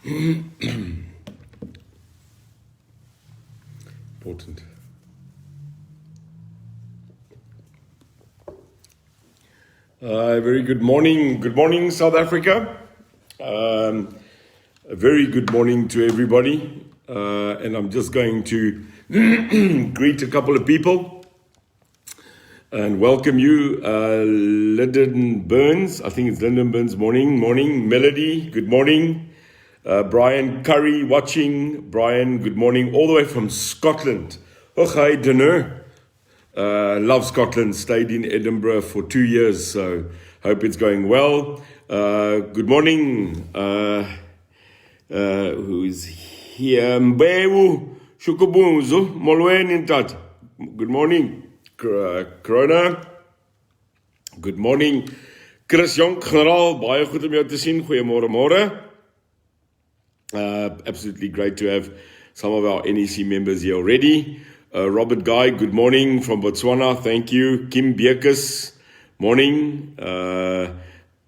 Important. Very good morning. Good morning, South Africa. A very good morning to everybody. And I'm just going to greet a couple of people and welcome you. Lyndon Burns, I think it's Lyndon Burns, morning. Melody, good morning. Brian Curry watching. Brian, good morning, all the way from Scotland. Oh, hi, dinner. Love Scotland, stayed in Edinburgh for 2 years, so hope it's going well. Good morning. Who is here? Mbewu, Shukubunzu, Molweni Tat. Good morning. Corona. Good morning. Chris Jonk, generaal, baie goed om jou te sien. Goeiemôre. Absolutely great to have some of our NEC members here already. Robert Guy, good morning from Botswana. Thank you. Kim Bekes, morning.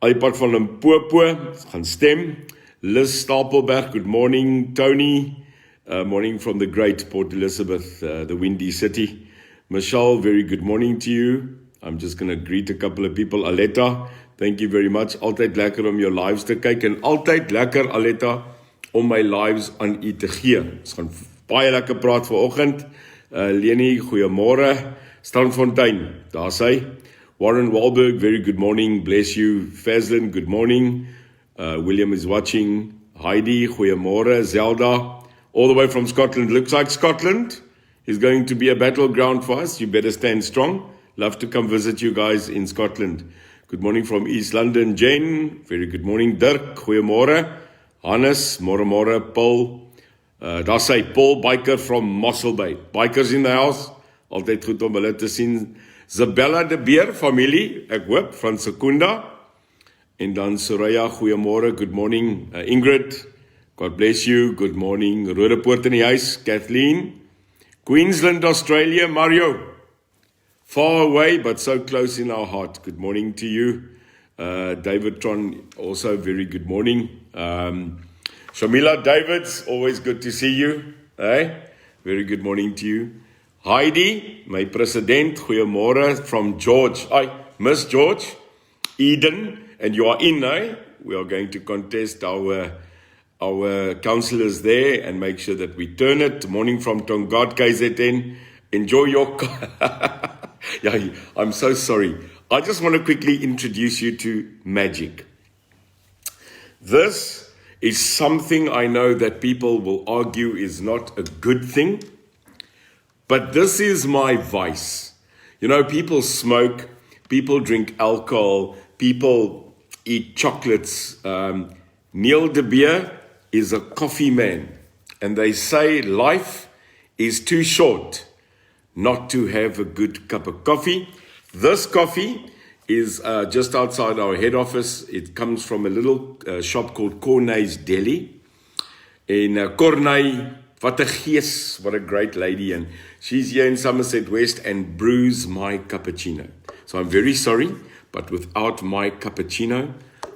iPad van Limpopo, gaan stem. Liz Stapelberg, good morning. Tony, morning from the great Port Elizabeth, the windy city. Michelle, very good morning to you. I'm just going to greet a couple of people. Aletta, thank you very much. Altyd lekker om jou lives te kyk en altyd lekker, Aletta, om my lives aan u te gee. Ons gaan baie lekker praat vanoggend. Leni, goeiemôre. Strandfontein, daar sy. Warren Wahlberg, very good morning. Bless you. Fazlin, good morning. William is watching. Heidi, goeiemôre. Zelda, all the way from Scotland. Looks like Scotland is going to be a battleground for us. You better stand strong. Love to come visit you guys in Scotland. Good morning from East London. Jane, very good morning. Dirk, goeiemôre. Hannes, môre. Paul, daar sê Paul Biker from Mossel Bay. Bikers in the house, altyd goed om hulle te sien. Zabella de Beer, familie, ek hoop, van Secunda. En dan Soraya, goeiemôre, good morning. Ingrid, God bless you, good morning. Rodepoort in die huis, Kathleen. Queensland, Australia, Mario. Far away, but so close in our heart. Good morning to you. David Tron, also very good morning. Shamila Davids, always good to see you. Hey? Very good morning to you. Heidi, my president, goeiemôre from George. Miss George, Eden, and you are in, eh? We are going to contest our councillors there and make sure that we turn it. Morning from Tongad KZN. Enjoy your... Yeah, I'm so sorry. I just want to quickly introduce you to magic. This is something I know that people will argue is not a good thing, but this is my vice. You know, people smoke, people drink alcohol, people eat chocolates. Neil de Beer is a coffee man, and they say life is too short not to have a good cup of coffee. This coffee is just outside our head office. It comes from a little shop called Cornay's Deli. In Cornay, what a gees, what a great lady. And she's here in Somerset West and brews my cappuccino. So I'm very sorry, but without my cappuccino,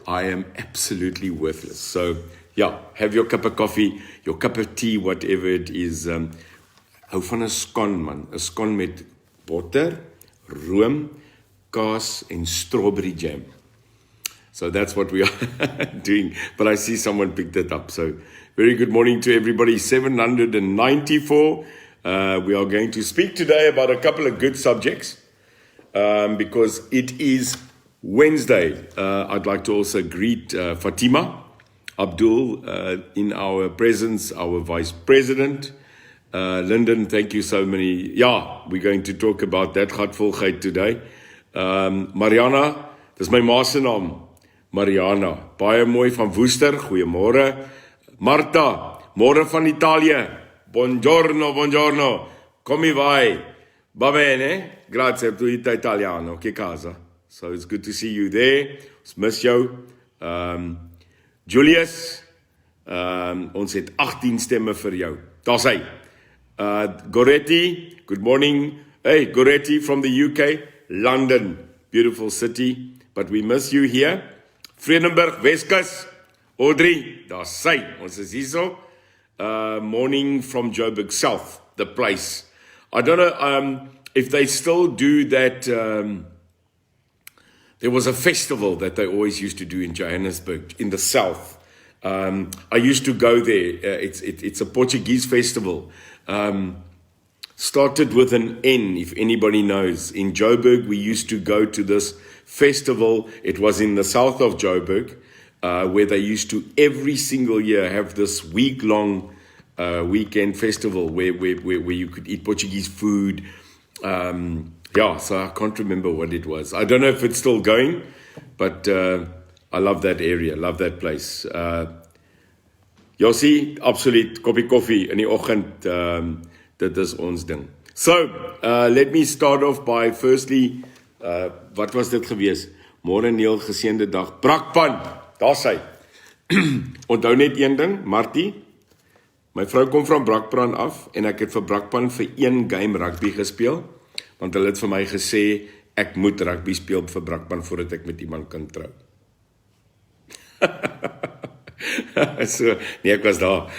I am absolutely worthless. So yeah, have your cup of coffee, your cup of tea, whatever it is. Hou van 'n scone, man. 'n Scone met botter, room, kaas en strawberry jam. So that's what we are doing. But I see someone picked it up. So very good morning to everybody. 794. We are going to speak today about a couple of good subjects because it is Wednesday. I'd like to also greet Fatima Abdul in our presence, our Vice President. Lyndon, thank you so many. Yeah, we're going to talk about that gatvolgheid today. Mariana, dis my ma se naam. Mariana, baie mooi van Woester. Goeiemôre. Marta, môre van Italië. Buongiorno. Come vai? Va bene? Grazie, tu italiano. Che casa? So it's good to see you there. Ons miss jou. Julius, ons het 18 stemme vir jou. Daar's hy. Goretti, good morning. Hey, Goretti from the UK, London, beautiful city, but we miss you here. Vredenburg, Weskus, Audrey, daar's sy. Ons is hierso. Morning from Joburg South, the place. I don't know if they still do that. There was a festival that they always used to do in Johannesburg, in the south. I used to go there. It's a Portuguese festival. Started with an N, if anybody knows. In Joburg, we used to go to this festival. It was in the south of Joburg, where they used to every single year have this week-long weekend festival where you could eat Portuguese food. So I can't remember what it was. I don't know if it's still going, but I love that area, love that place. Josie, absoluut, koppie koffie in die oggend, dit is ons ding. So, let me start off by firstly, wat was dit gewees? Môre Neil, geseënde dag. Brakpan, daar's hy. Onthou net een ding, Martie, my vrou kom van Brakpan af, en ek het vir Brakpan vir 1 game rugby gespeel, want hulle het vir my gesê, ek moet rugby speel vir Brakpan, voordat ek met iemand kan trou. So, nee, ek was daar.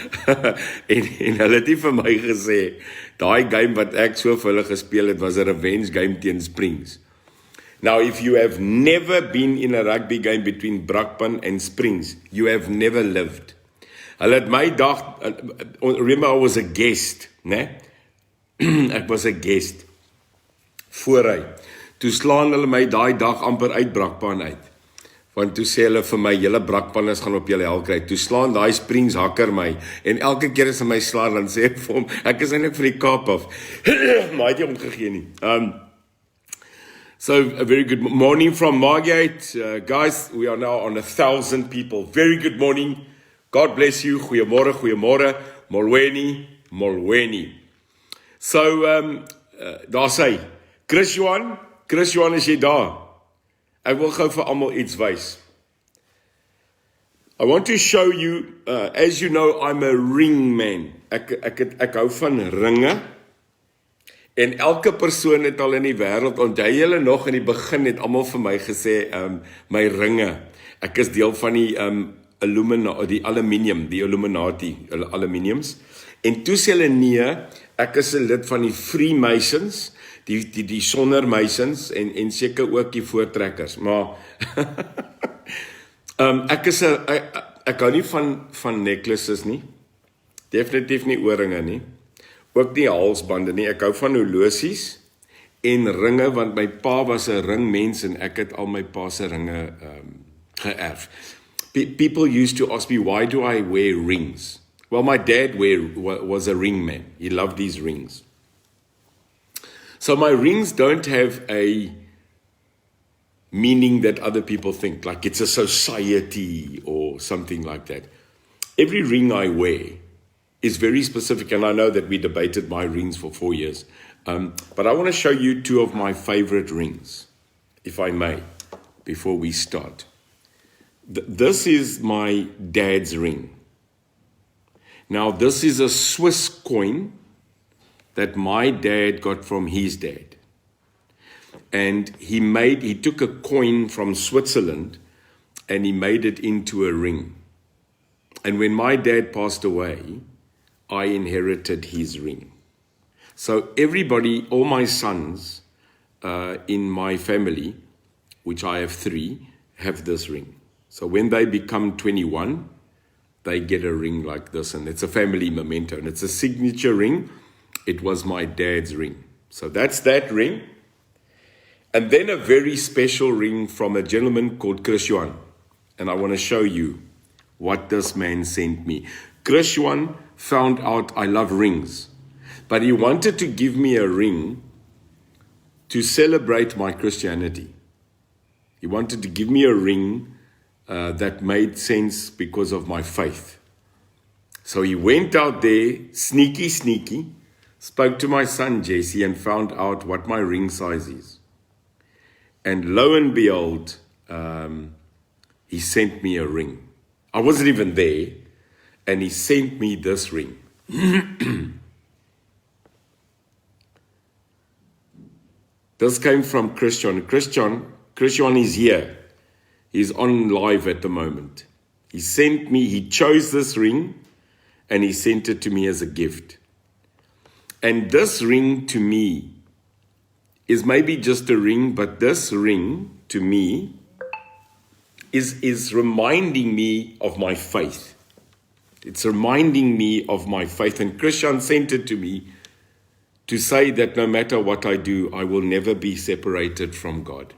en hulle het nie vir my gesê, daai game wat ek so vir hulle gespeel het, was 'n revenge game teen Springs. Now, if you have never been in a rugby game between Brakpan and Springs, you have never lived. Hulle het my dag, remember I was a guest, né? Ek was a guest, vooruit. Toe slaan hulle my daai dag amper uit Brakpan uit. Want toe sê hulle vir my, julle Brakpanners gaan op julle hel kry. Toe slaan daai Springs hakker my, en elke keer as hy my slaan, dan sê ek vir hom, ek is eintlik vir die Kaap af. Maar hy het nie omgegee nie. So, a very good morning from Margate. Guys, we are now on 1,000 people. Very good morning. God bless you. Goeiemôre, goeiemôre. Molweni, molweni. So, daar sê, Chris Johan, is jy daar? Ek wil gou vir almal iets wys. I want to show you, as you know, I'm a ring man. Ek hou van ringe. En elke persoon het al in die wêreld, onthou julle nog in die begin het almal vir my gesê, my ringe. Ek is deel van die aluminiums. En toe sê hulle nee, ek is 'n lid van die Freemasons, die sondermasons en seker ook die voortrekkers, maar ek hou nie van necklaces nie, definitief nie oorringe nie, ook nie halsbande nie, ek hou van horlosies en ringe, want my pa was 'n ringmens en ek het al my pa se ringe geërf. People used to ask me, why do I wear rings? Well, my dad was a ring man. He loved these rings. So my rings don't have a meaning that other people think, like it's a society or something like that. Every ring I wear is very specific, and I know that we debated my rings for 4 years. But I want to show you 2 of my favorite rings, if I may, before we start. This is my dad's ring. Now, this is a Swiss coin that my dad got from his dad. And he took a coin from Switzerland and he made it into a ring. And when my dad passed away, I inherited his ring. So everybody, all my sons in my family, which I have 3, have this ring. So when they become 21, they get a ring like this, and it's a family memento, and it's a signature ring. It was my dad's ring. So that's that ring. And then a very special ring from a gentleman called Chris Johan. And I want to show you what this man sent me. Chris Johan found out I love rings, but he wanted to give me a ring to celebrate my Christianity. He wanted to give me a ring that made sense because of my faith. So he went out there, sneaky, spoke to my son Jesse and found out what my ring size is. And lo and behold, he sent me a ring. I wasn't even there, and he sent me this ring. This came from Christian. Christian is here. He's on live at the moment. He sent me, he chose this ring, and he sent it to me as a gift. And this ring to me is maybe just a ring, but this ring to me is reminding me of my faith. It's reminding me of my faith. And Christian sent it to me to say that no matter what I do, I will never be separated from God.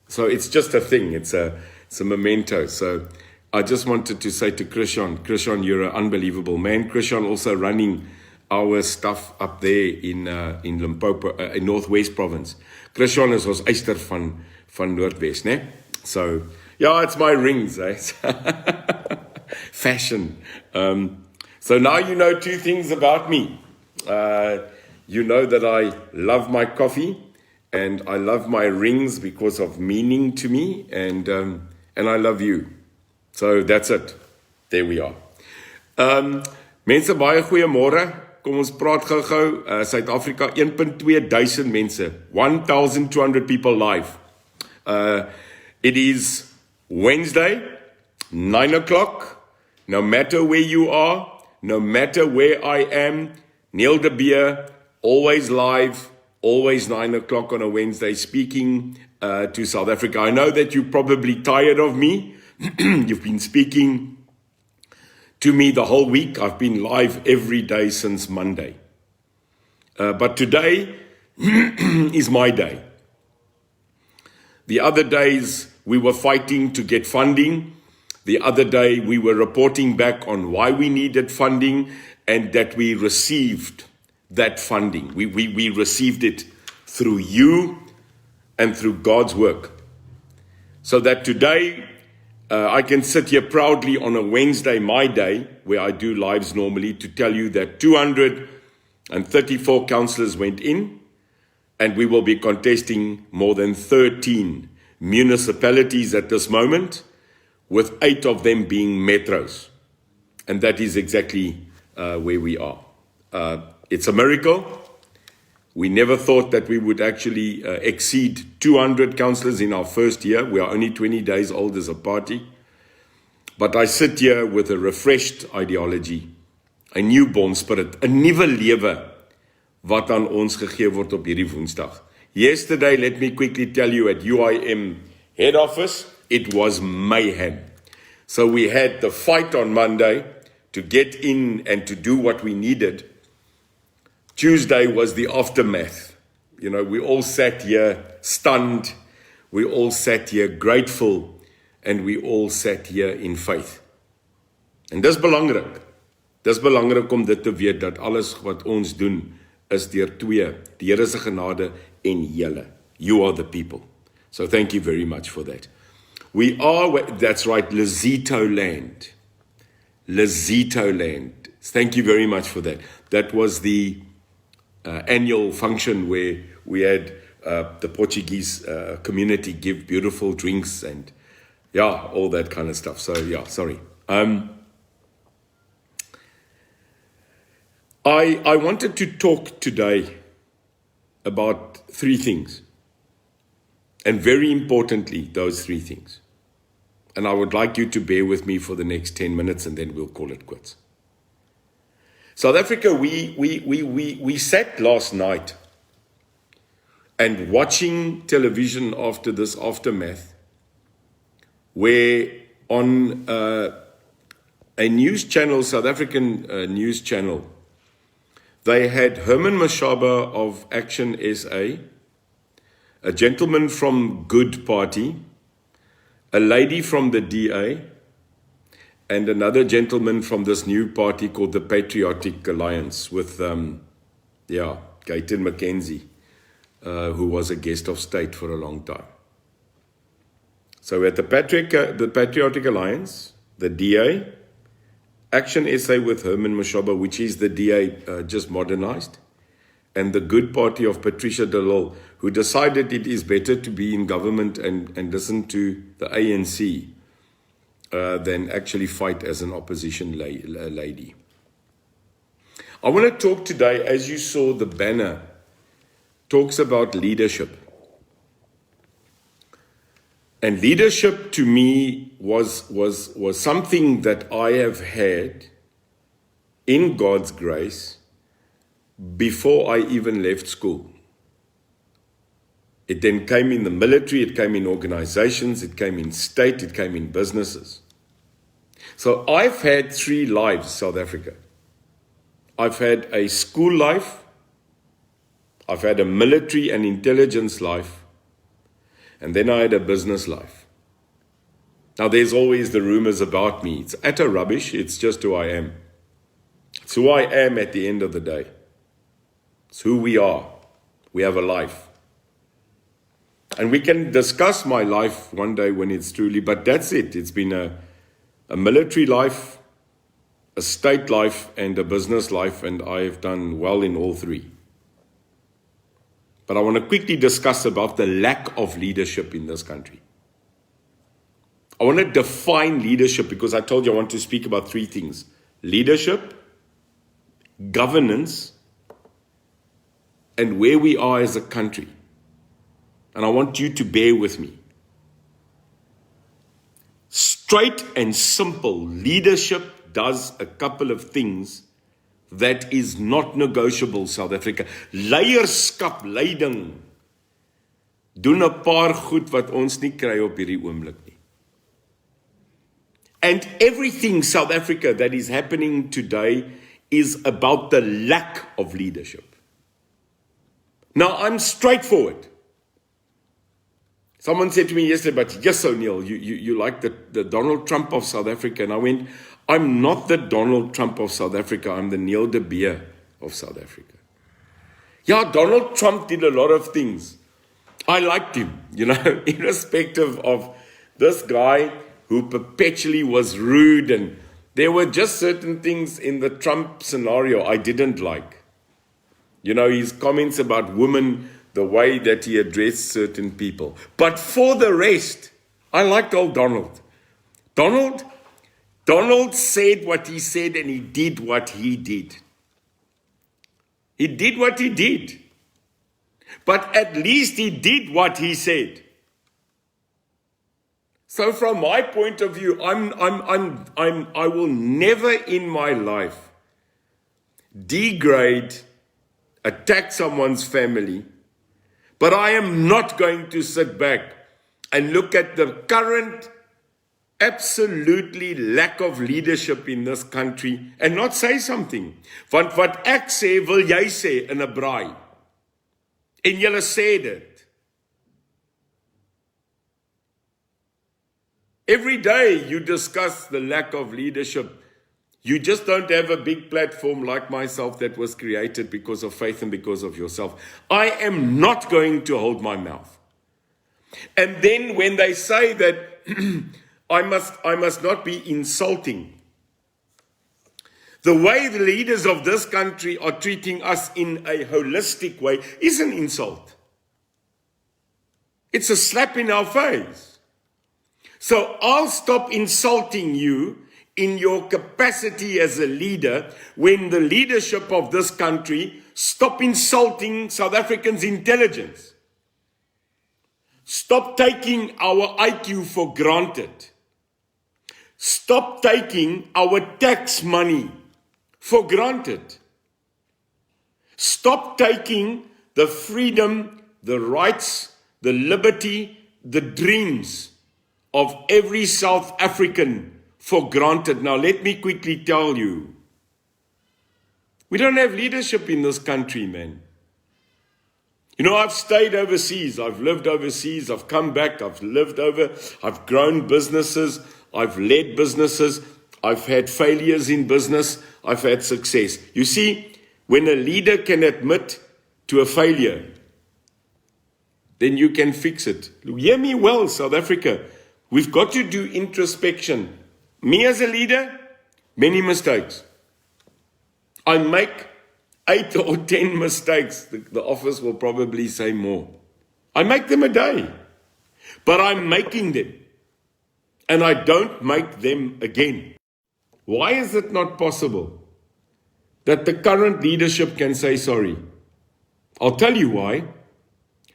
So it's just a thing. It's a memento. So I just wanted to say to Christian, you're an unbelievable man. Christian also running our stuff up there in Limpopo, in Northwest Province. Christian is ons eister van Noordwes, né? So, yeah, it's my rings, eh? Fashion. So now you know two things about me. You know that I love my coffee and I love my rings because of meaning to me, and I love you. So that's it. There we are. Mense, baie goeiemôre. Kom ons praat gou-gou. Suid-Afrika 1.2 duisend mense. 1,200 people live. It is Wednesday, 9 o'clock. No matter where you are, no matter where I am, Neil de Beer, always live, always 9 o'clock on a Wednesday, speaking to South Africa. I know that you're probably tired of me. You've been speaking to me the whole week. I've been live every day since Monday. But today is my day. The other days we were fighting to get funding. The other day we were reporting back on why we needed funding and that we received that funding. We received it through you and through God's work. So that today I can sit here proudly on a Wednesday, my day, where I do lives normally, to tell you that 234 councillors went in, and we will be contesting more than 13 municipalities at this moment, with 8 of them being metros. And that is exactly where we are. It's a miracle. We never thought that we would actually exceed 200 councillors in our first year. We are only 20 days old as a party. But I sit here with a refreshed ideology, a newborn spirit, 'n nuwe lewe wat aan ons gegee word op hierdie Woensdag. Yesterday, let me quickly tell you, at UIM head office, it was mayhem. So we had the fight on Monday to get in and to do what we needed. Tuesday was the aftermath. You know, we all sat here stunned. We all sat here grateful. And we all sat here in faith. En dis belangrik. Dis belangrik om dit te weet, dat alles wat ons doen, is deur twee, die Here se genade en julle. You are the people. So thank you very much for that. We are, that's right, Lesotho land. Lesotho land. Thank you very much for that. That was the annual function where we had the Portuguese community give beautiful drinks and all that kind of stuff. So sorry. I wanted to talk today about 3 things. And very importantly, those 3 things. And I would like you to bear with me for the next 10 minutes and then we'll call it quits. South Africa, we sat last night and watching television after this aftermath, where on a news channel, South African news channel, they had Herman Mashaba of Action SA, a gentleman from Good Party, a lady from the DA, and another gentleman from this new party called the Patriotic Alliance with, Gayton McKenzie, who was a guest of state for a long time. So at the Patriotic Alliance, the DA, Action SA with Herman Mashaba, which is the DA just modernized, and the Good Party of Patricia de Lille, who decided it is better to be in government and listen to the ANC than actually fight as an opposition lady. I want to talk today, as you saw the banner, talks about leadership. And leadership to me was something that I have had in God's grace before I even left school. It then came in the military, it came in organizations, it came in state, it came in businesses. So I've had 3 lives, South Africa. I've had a school life, I've had a military and intelligence life, and then I had a business life. Now there's always the rumors about me. It's utter rubbish, it's just who I am. It's who I am at the end of the day. It's who we are. We have a life. And we can discuss my life one day when it's truly, but that's it. It's been a military life, a state life, and a business life, and I've done well in all 3. But I want to quickly discuss about the lack of leadership in this country. I want to define leadership because I told you I want to speak about 3 things. Leadership, governance, and where we are as a country. And I want you to bear with me. Straight and simple, leadership does a couple of things that is not negotiable, South Africa. Leierskap, leiding, doen 'n paar goed wat ons nie kry op hierdie oomblik nie. And everything, South Africa, that is happening today is about the lack of leadership. Now, I'm straightforward. Someone said to me yesterday, but yes, O'Neill, you like the Donald Trump of South Africa. And I went, I'm not the Donald Trump of South Africa. I'm the Neil de Beer of South Africa. Yeah, Donald Trump did a lot of things. I liked him, irrespective of this guy who perpetually was rude. And there were just certain things in the Trump scenario I didn't like. His comments about women, the way that he addressed certain people. But for the rest, I liked old Donald. Donald said what he said and he did what he did. He did what he did. But at least he did what he said. So from my point of view, I will never in my life degrade, attack someone's family. But I am not going to sit back and look at the current absolutely lack of leadership in this country and not say something. Want wat ek sê, wil jy sê in 'n braai. En julle sê dit. Every day you discuss the lack of leadership. You just don't have a big platform like myself that was created because of faith and because of yourself. I am not going to hold my mouth. And then when they say that I must not be insulting, the way the leaders of this country are treating us in a holistic way is an insult. It's a slap in our face. So I'll stop insulting you in your capacity as a leader when the leadership of this country stop insulting South Africans' intelligence. Stop taking our IQ for granted. Stop taking our tax money for granted. Stop taking the freedom, the rights, the liberty, the dreams of every South African for granted. Now, let me quickly tell you, we don't have leadership in this country, man. I've stayed overseas, I've lived overseas, I've come back, I've grown businesses, I've led businesses, I've had failures in business, I've had success. You see, when a leader can admit to a failure, then you can fix it. Hear me well, South Africa. We've got to do introspection. Me as a leader, many mistakes. I make 8 or 10 mistakes. The office will probably say more. I make them a day. But I'm making them. And I don't make them again. Why is it not possible that the current leadership can say sorry? I'll tell you why.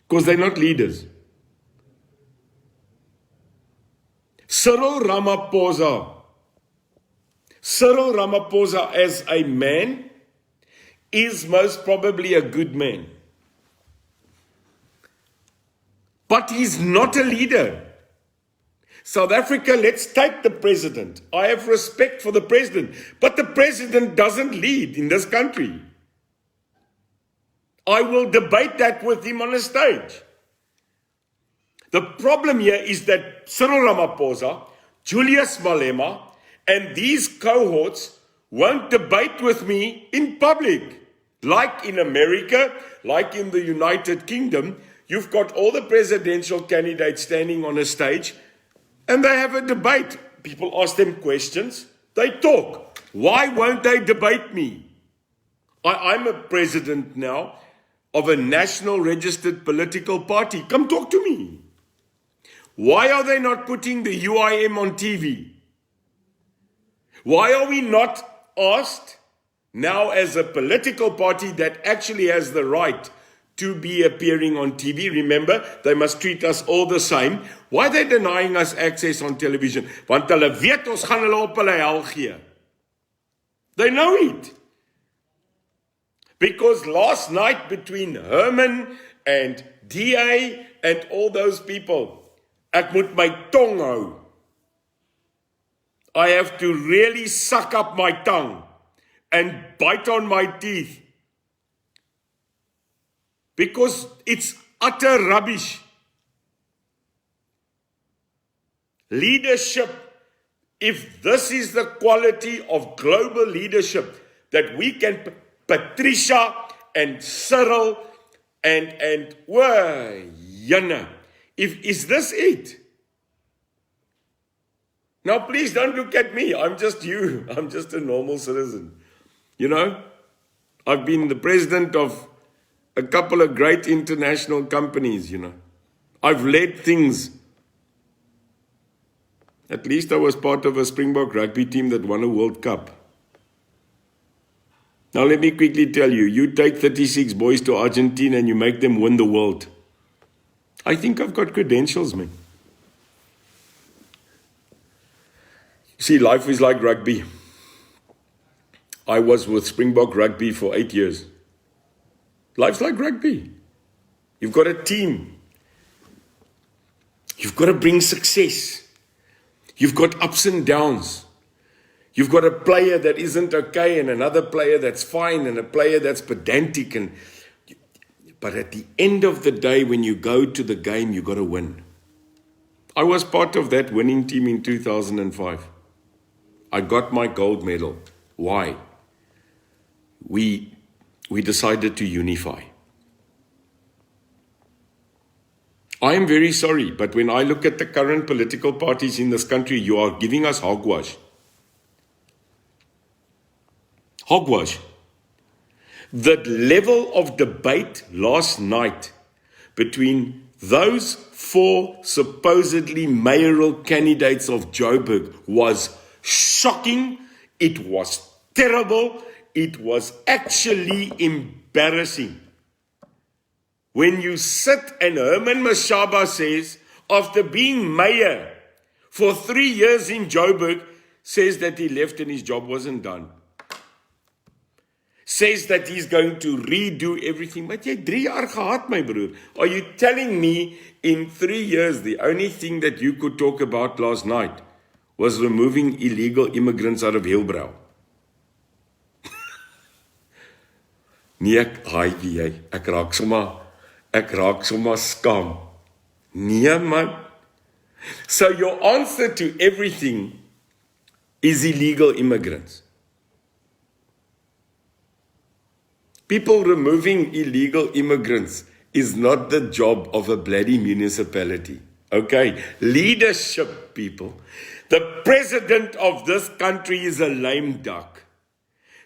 Because they're not leaders. Cyril Ramaphosa as a man is most probably a good man. But he's not a leader. South Africa, let's take the president. I have respect for the president, but the president doesn't lead in this country. I will debate that with him on a stage. The problem here is that Cyril Ramaphosa, Julius Malema, and these cohorts won't debate with me in public. Like in America, like in the United Kingdom, you've got all the presidential candidates standing on a stage and they have a debate. People ask them questions, they talk. Why won't they debate me? I'm a president now of a national registered political party. Come talk to me. Why are they not putting the UIM on TV? Why are we not asked now as a political party that actually has the right to be appearing on TV? Remember, they must treat us all the same. Why are they denying us access on television? Want hulle weet ons gaan hulle op hulle hel gee. They know it. Because last night between Herman and DA and all those people, ek moet my tong hou. I have to really suck up my tongue and bite on my teeth. Because it's utter rubbish. Leadership, if this is the quality of global leadership that we can, Patricia and Cyril and Jana, is this it? Now please don't look at me, I'm just you, I'm just a normal citizen. You know, I've been the president of a couple of great international companies, you know. I've led things. At least I was part of a Springbok rugby team that won a World Cup. Now let me quickly tell you, you take 36 boys to Argentina and you make them win the world. I think I've got credentials, man. See, life is like rugby. I was with Springbok Rugby for 8 years. Life's like rugby. You've got a team. You've got to bring success. You've got ups and downs. You've got a player that isn't okay and another player that's fine and a player that's pedantic. But at the end of the day, when you go to the game, you've got to win. I was part of that winning team in 2005. I got my gold medal. Why? We decided to unify. I am very sorry, but when I look at the current political parties in this country, you are giving us hogwash. Hogwash. The level of debate last night between those four supposedly mayoral candidates of Joburg was shocking. It was terrible. It was actually embarrassing. When you sit and Herman Mashaba says, after being mayor for 3 years in Joburg, says that he left and his job wasn't done. Says that he's going to redo everything. But jy 3 jaar gehad, my broer. Are you telling me in 3 years, the only thing that you could talk about last night was removing illegal immigrants out of Hillbrow? Nee, ek raak sommer skaam. Nee, man. So your answer to everything is illegal immigrants. People removing illegal immigrants is not the job of a bloody municipality. Okay, leadership, people. The president of this country is a lame duck.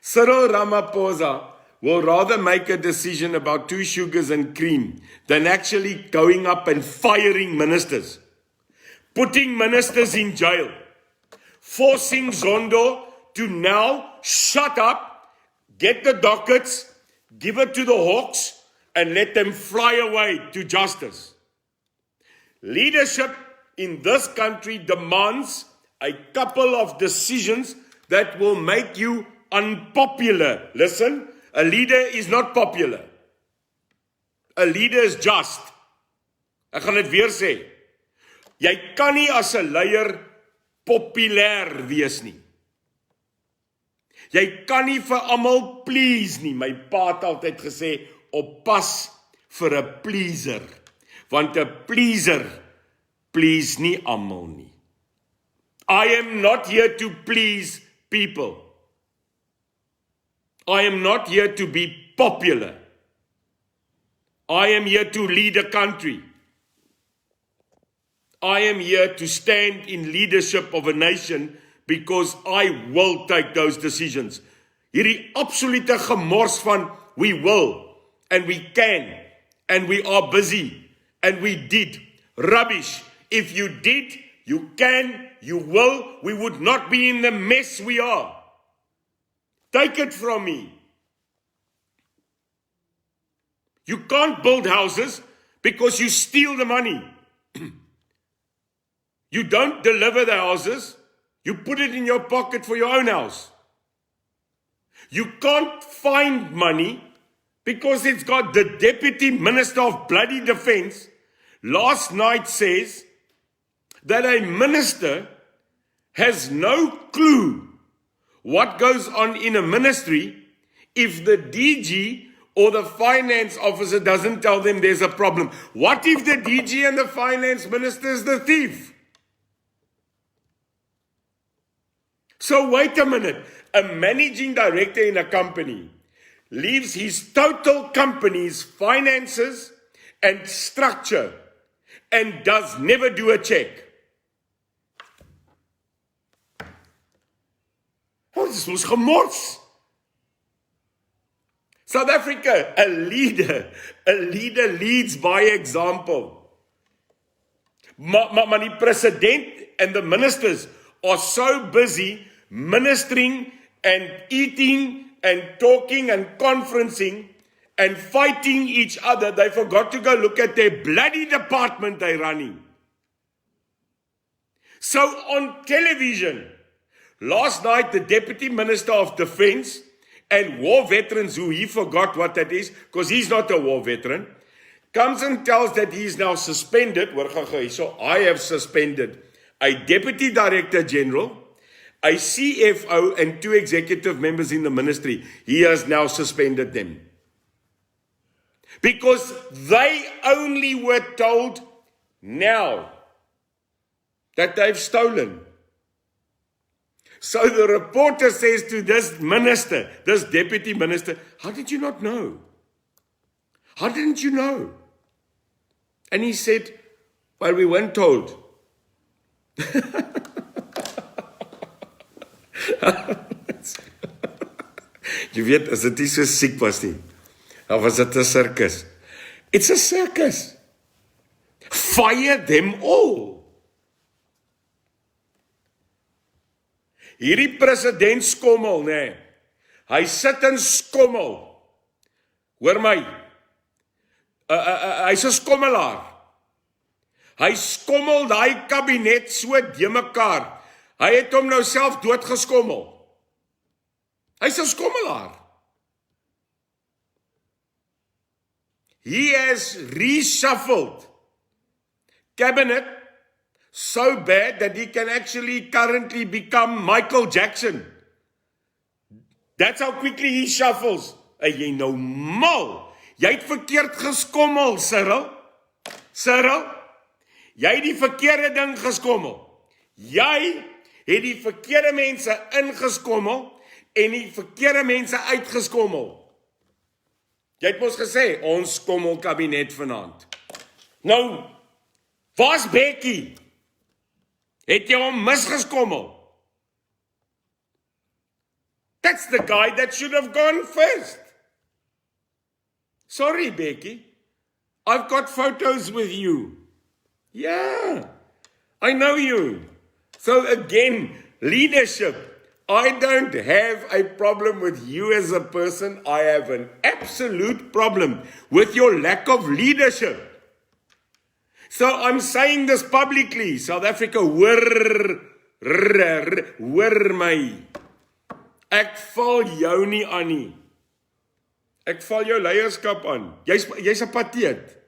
Cyril Ramaphosa will rather make a decision about 2 sugars and cream than actually going up and firing ministers, putting ministers in jail, forcing Zondo to now shut up, get the dockets, give it to the hawks, and let them fly away to justice. Leadership in this country demands a couple of decisions that will make you unpopular. Listen, a leader is not popular. A leader is just. Ek gaan dit weer sê. Jy kan nie as 'n leier populêr wees nie. Jy kan nie vir almal please nie. My pa het altyd gesê, oppas vir 'n pleaser. Want 'n pleaser please nie almal nie. I am not here to please people. I am not here to be popular. I am here to lead a country. I am here to stand in leadership of a nation because I will take those decisions. Hierdie absolute gemors van we will and we can and we are busy and we did. Rubbish. If you did, you can, you will, we would not be in the mess we are. Take it from me. You can't build houses because you steal the money. You don't deliver the houses, you put it in your pocket for your own house. You can't find money because it's got the Deputy Minister of Bloody Defense last night says that a minister has no clue what goes on in a ministry if the DG or the finance officer doesn't tell them there's a problem. What if the DG and the finance minister is the thief? So wait a minute, a managing director in a company leaves his total company's finances and structure and does never do a check. Oh, dit is ons gemors. South Africa, a leader leads by example. Maar die president and the ministers are so busy ministering and eating and talking and conferencing and fighting each other, they forgot to go look at their bloody department they're running. So on television, last night the Deputy Minister of Defense and war veterans, who he forgot what that is, because he's not a war veteran, comes and tells that he is now suspended. So I have suspended a Deputy Director General, a CFO, and 2 executive members in the ministry. He has now suspended them. Because they only were told now that they've stolen. So the reporter says to this minister, this deputy minister, how did you not know? How didn't you know? And he said, well, we weren't told. Jy weet, as dit nie so siek was nie, dan was dit 'n circus. It's a circus. Fire them all. Hierdie president skommel, nê. Hy sit en skommel. Hoor my. Hy's 'n skommelaar. Hy skommel daai kabinet so de mekaar. Hy het hom nou self doodgeskommel. Hy's 'n skommelaar. He has reshuffled cabinet so bad that he can actually currently become Michael Jackson. That's how quickly he shuffles. En jy nou mal. Jy het verkeerd geskommel, Cyril. Cyril, jy het die verkeerde ding geskommel. Jy het die verkeerde mense ingeskommel en die verkeerde mense uitgeskommel. Jy het mos gesê, ons skommel kabinet vanaand. Nou, waar's Bekkie? Het jy hom misgeskommel? That's the guy that should have gone first. Sorry, Bekkie. I've got photos with you. Yeah, I know you. So again, leadership. I don't have a problem with you as a person. I have an absolute problem with your lack of leadership. So I'm saying this publicly. South Africa, hoor my. Ek val jou nie aan nie. Ek val jou leierskap aan. Jy's 'n pateet.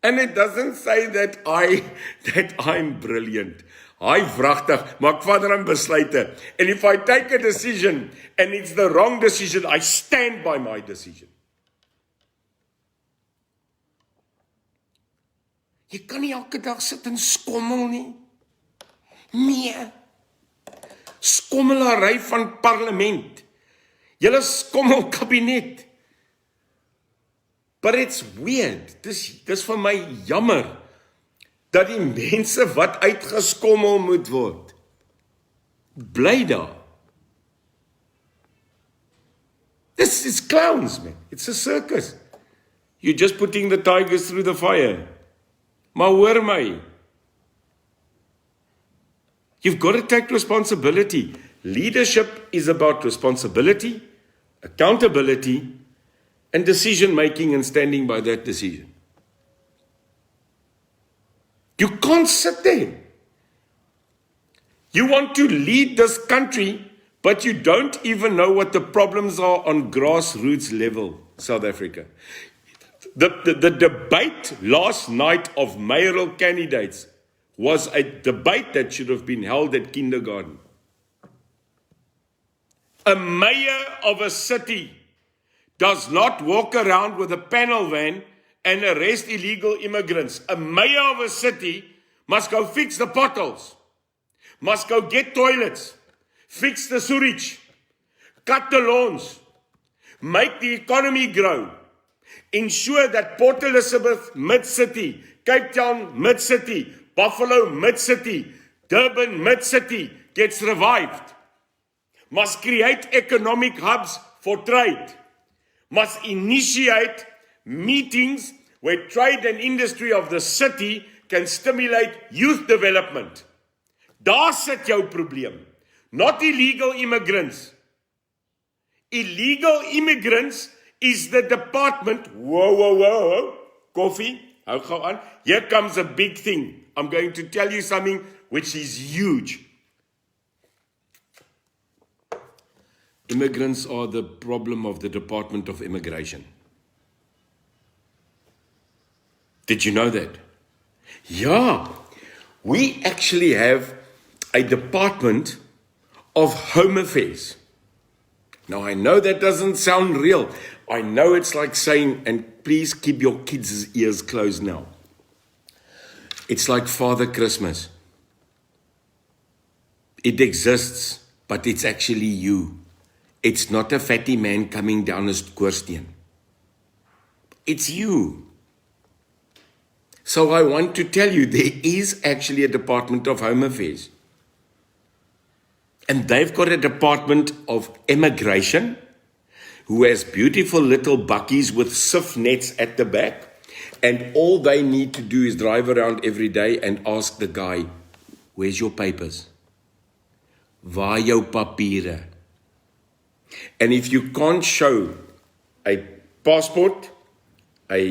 And it doesn't say that I'm brilliant. Hy vragtig, maar ek vat dan besluite. And if I take a decision and it's the wrong decision, I stand by my decision. Jy kan nie elke dag sit en skommel nie. Nee. Skommelary van parlement. Julle skommel kabinet. But it's weird. Dis vir my jammer dat die mense wat uitgeskommel moet word, bly daar. This is clowns, man. It's a circus. You're just putting the tigers through the fire. Maar hoor my. You've got to take responsibility. Leadership is about responsibility, accountability, and decision-making and standing by that decision. You can't sit there. You want to lead this country, but you don't even know what the problems are on grassroots level, South Africa. The debate last night of mayoral candidates was a debate that should have been held at kindergarten. A mayor of a city does not walk around with a panel van and arrest illegal immigrants. A mayor of a city must go fix the potholes, must go get toilets, fix the sewage, cut the lawns, make the economy grow, ensure that Port Elizabeth mid-city, Cape Town mid-city, Buffalo mid-city, Durban mid-city gets revived, must create economic hubs for trade, must initiate meetings where trade and industry of the city can stimulate youth development. Daar sit jou probleem. Not illegal immigrants. Illegal immigrants is the department. Whoa. Coffee, hou gou aan. Here comes a big thing. I'm going to tell you something which is huge. Immigrants are the problem of the Department of Immigration. Did you know that? Yeah, we actually have a Department of Home Affairs. Now, I know that doesn't sound real. I know it's like saying, and please keep your kids' ears closed now. It's like Father Christmas. It exists, but it's actually you. It's not a fatty man coming down a skoorsteen. It's you. So I want to tell you, there is actually a Department of Home Affairs. And they've got a Department of Immigration who has beautiful little buckies with sift nets at the back. And all they need to do is drive around every day and ask the guy, where's your papers? Waar jou papiere? And if you can't show a passport, a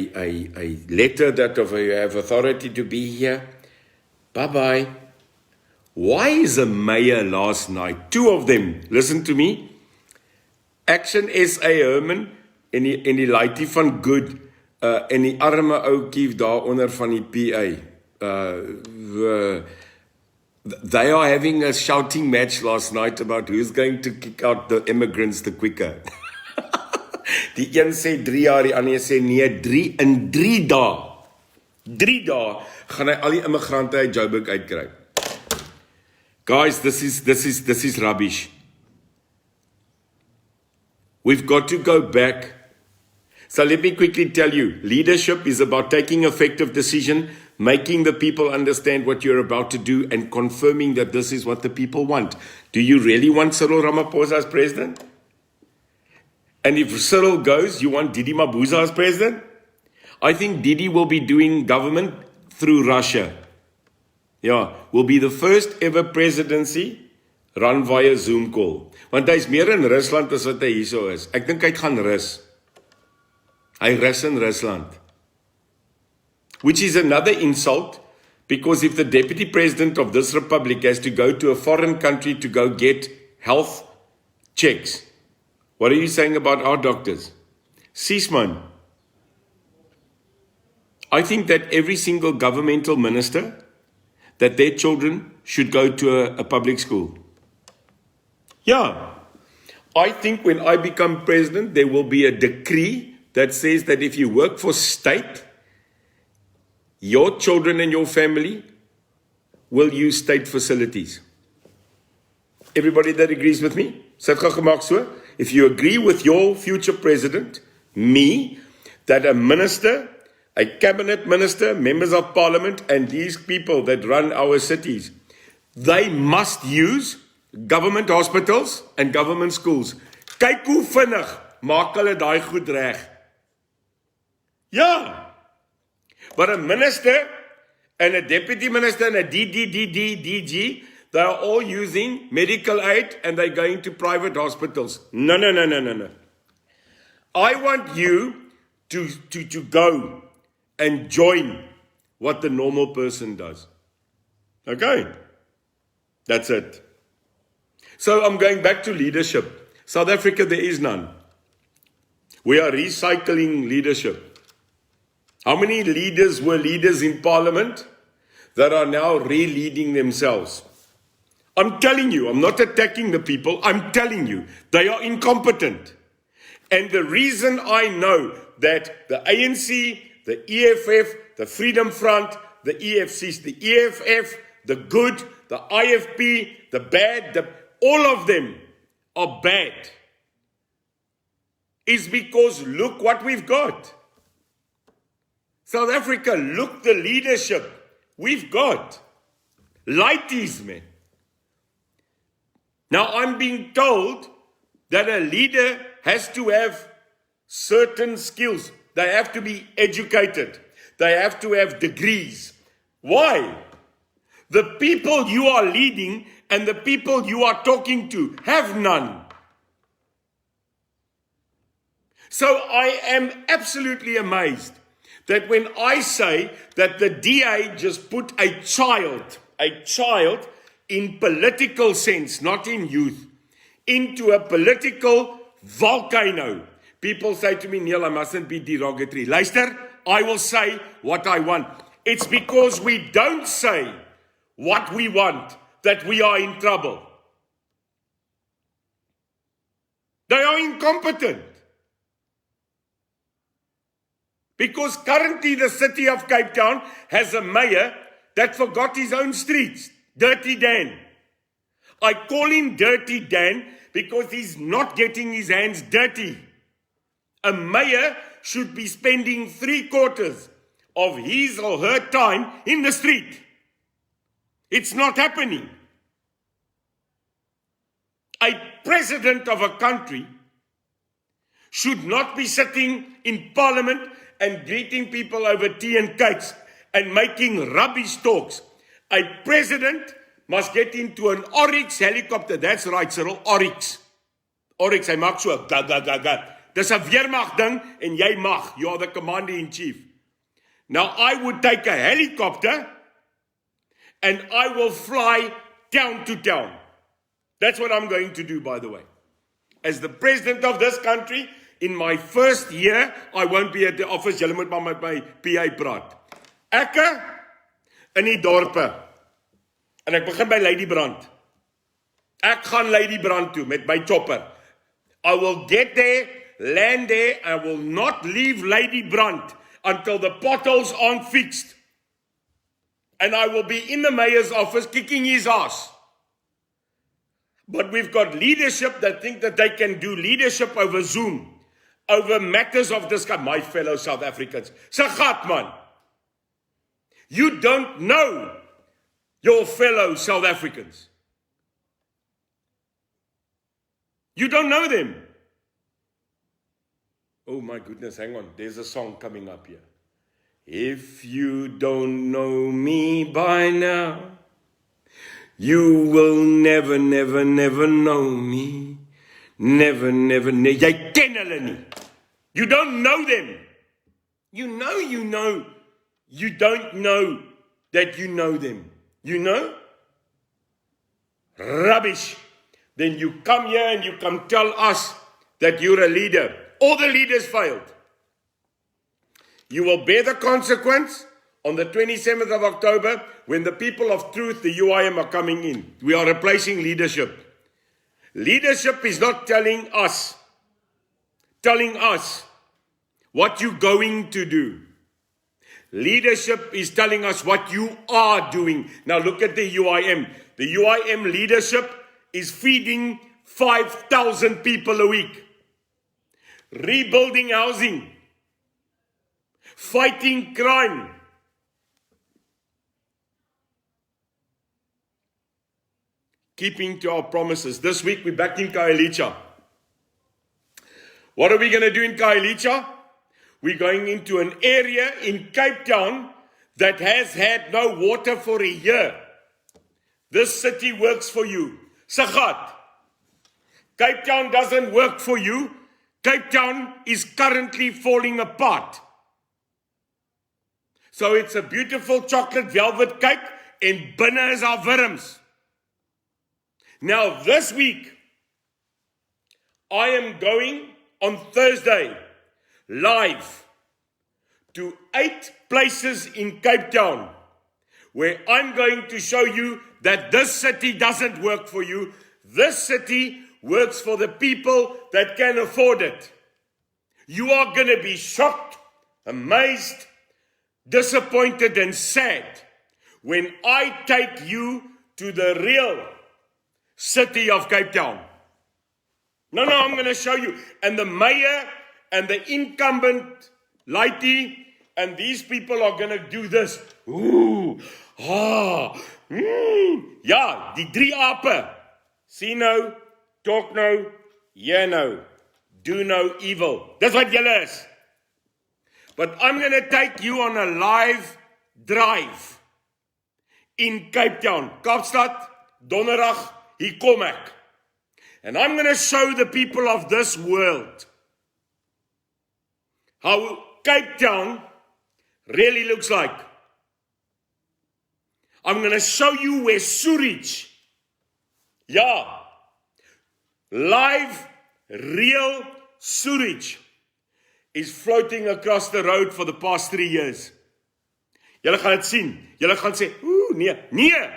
letter that you have authority to be here, bye-bye. Why is a mayor last night, two of them, listen to me, Action SA Herman en die laaitjie van Good, en die arme ouetjie daaronder van die PA, they are having a shouting match last night about who's going to kick out the immigrants the quicker. Die een sê 3 jaar, die ander sê nee, 3 dae. 3 dae gaan hy al die immigrante uit Joburg uitkry. Guys, this is rubbish. We've got to go back. So let me quickly tell you, leadership is about taking effective decision, making the people understand what you're about to do, and confirming that this is what the people want. Do you really want Cyril Ramaphosa as president? And if Cyril goes, you want Didi Mabuza as president? I think Didi will be doing government through Russia. Yeah, will be the first ever presidency run via Zoom call. Want hy is meer in Rusland as wat hy hierso is. Ek dink hy gaan rus. Hy rus in Rusland. which is another insult, because if the deputy president of this republic has to go to a foreign country to go get health checks, what are you saying about our doctors? Seesman. I think that every single governmental minister, that their children should go to a public school. Yeah. I think when I become president, there will be a decree that says that if you work for state, your children and your family will use state facilities. Everybody that agrees with me? Sit gou gemaak so? If you agree with your future president, me, that a minister, a cabinet minister, members of parliament, and these people that run our cities, they must use government hospitals and government schools. Kyk hoe vinnig maak hulle daai goed reg. Ja. But a minister and a deputy minister and a DG, they are all using medical aid and they're going to private hospitals. No. I want you to go and join what the normal person does. Okay? That's it. So I'm going back to leadership. South Africa, there is none. We are recycling leadership. How many leaders were leaders in parliament that are now re-leading themselves? I'm telling you, I'm not attacking the people, I'm telling you, they are incompetent. And the reason I know that the ANC, the EFF, the Freedom Front, the EFCs, the EFF, the good, the IFP, the bad, all of them are bad, is because look what we've got. South Africa, look the leadership we've got. Lighties, man. Now I'm being told that a leader has to have certain skills. They have to be educated. They have to have degrees. Why? The people you are leading and the people you are talking to have none. So I am absolutely amazed that when I say that the DA just put a child in political sense, not in youth, into a political volcano. People say to me, Neil, I mustn't be derogatory. Luister, I will say what I want. It's because we don't say what we want that we are in trouble. They are incompetent. Because currently the city of Cape Town has a mayor that forgot his own streets. Dirty Dan. I call him Dirty Dan because he's not getting his hands dirty. A mayor should be spending 3/4 of his or her time in the street. It's not happening. A president of a country should not be sitting in parliament and greeting people over tea and cakes and making rubbish talks. A president must get into an Oryx helicopter. That's right, Cyril, Oryx. Oryx, hy maak so, ga, ga, ga, ga. Dis 'n weermag ding en jy mag. You are the commander-in-chief. Now, I would take a helicopter and I will fly town to town. That's what I'm going to do, by the way. As the president of this country, in my first year, I won't be at the office. Julle moet maar met my PA praat. Ekke in die dorpe. En ek begin by Ladybrand. Ek gaan Ladybrand toe met my chopper. I will get there, land there, I will not leave Ladybrand until the potholes aren't fixed. And I will be in the mayor's office kicking his ass. But we've got leadership that think that they can do leadership over Zoom, over matters of this kind. My fellow South Africans. Sagat man. You don't know your fellow South Africans. You don't know them. Oh my goodness, hang on. There's a song coming up here. If you don't know me by now, you will never, never, never know me. Never, never, never. Jy ken hulle nie. You don't know them. You know you don't know that you know them. You know? Rubbish. Then you come here and you come tell us that you're a leader. All the leaders failed. You will bear the consequence on the 27th of October when the people of truth, the UIM, are coming in. We are replacing leadership. Leadership is not telling us what you're going to do. Leadership is telling us what you are doing. Now look at the UIM. The UIM leadership is feeding 5,000 people a week, rebuilding housing, fighting crime, keeping to our promises. This week we're back in Khayelitsha. What are we going to do in Khayelitsha? We're going into an area in Cape Town that has had no water for a year. This city works for you. Sagat. Cape Town doesn't work for you. Cape Town is currently falling apart. So it's a beautiful chocolate velvet cake and binne is our wurms. Now this week, I am going on Thursday live to 8 places in Cape Town where I'm going to show you that this city doesn't work for you. This city works for the people that can afford it. You are going to be shocked, amazed, disappointed and sad when I take you to the real city of Cape Town. No, I'm going to show you. And the mayor and the incumbent Lighty and these people are going to do this. Ooh, ja, die 3 ape. See nou, talk nou, hear nou, do no evil. That's what julle is. But I'm going to take you on a live drive in Cape Town. Kaapstad, Donderdag, hier kom ek. And I'm going to show the people of this world how Cape Town really looks like. I'm going to show you where sewage, live, real sewage is floating across the road for the past 3 years. Julle gaan dit sien. Julle gaan sê, nee.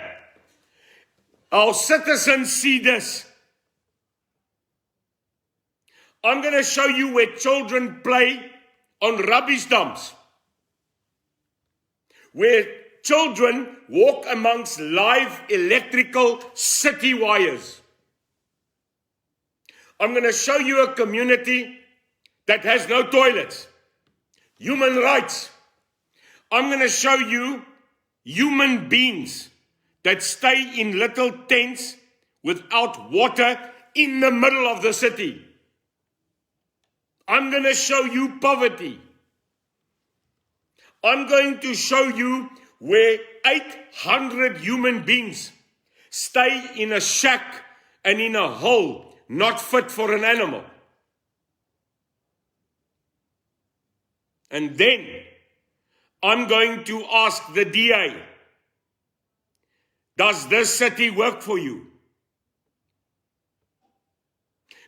Our citizens see this. I'm going to show you where children play on rubbish dumps, where children walk amongst live electrical city wires. I'm going to show you a community that has no toilets, human rights. I'm going to show you human beings that stay in little tents without water in the middle of the city. I'm going to show you poverty. I'm going to show you where 800 human beings stay in a shack and in a hole, not fit for an animal. And then I'm going to ask the DA, does this city work for you?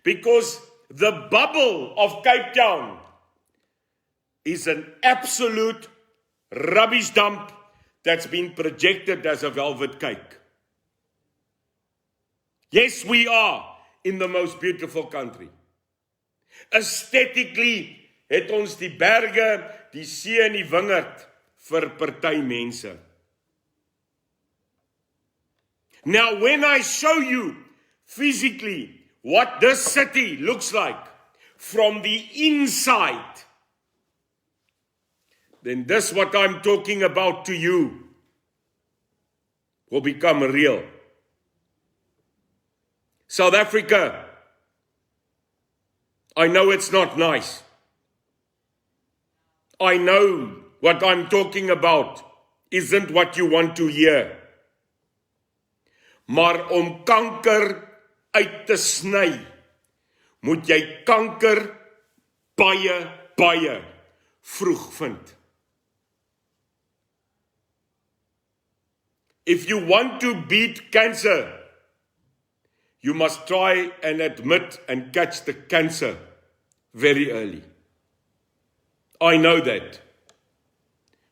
Because the bubble of Cape Town is an absolute rubbish dump that's been projected as a velvet cake. Yes, we are in the most beautiful country. Aesthetically het ons die berge, die see en die wingerd vir party mense. Now, when I show you physically what this city looks like from the inside, then this what I'm talking about to you will become real. South Africa, I know it's not nice. I know what I'm talking about isn't what you want to hear. Maar om kanker uit te sny, moet jy kanker baie vroeg vind. If you want to beat cancer, you must try and admit and catch the cancer very early. I know that.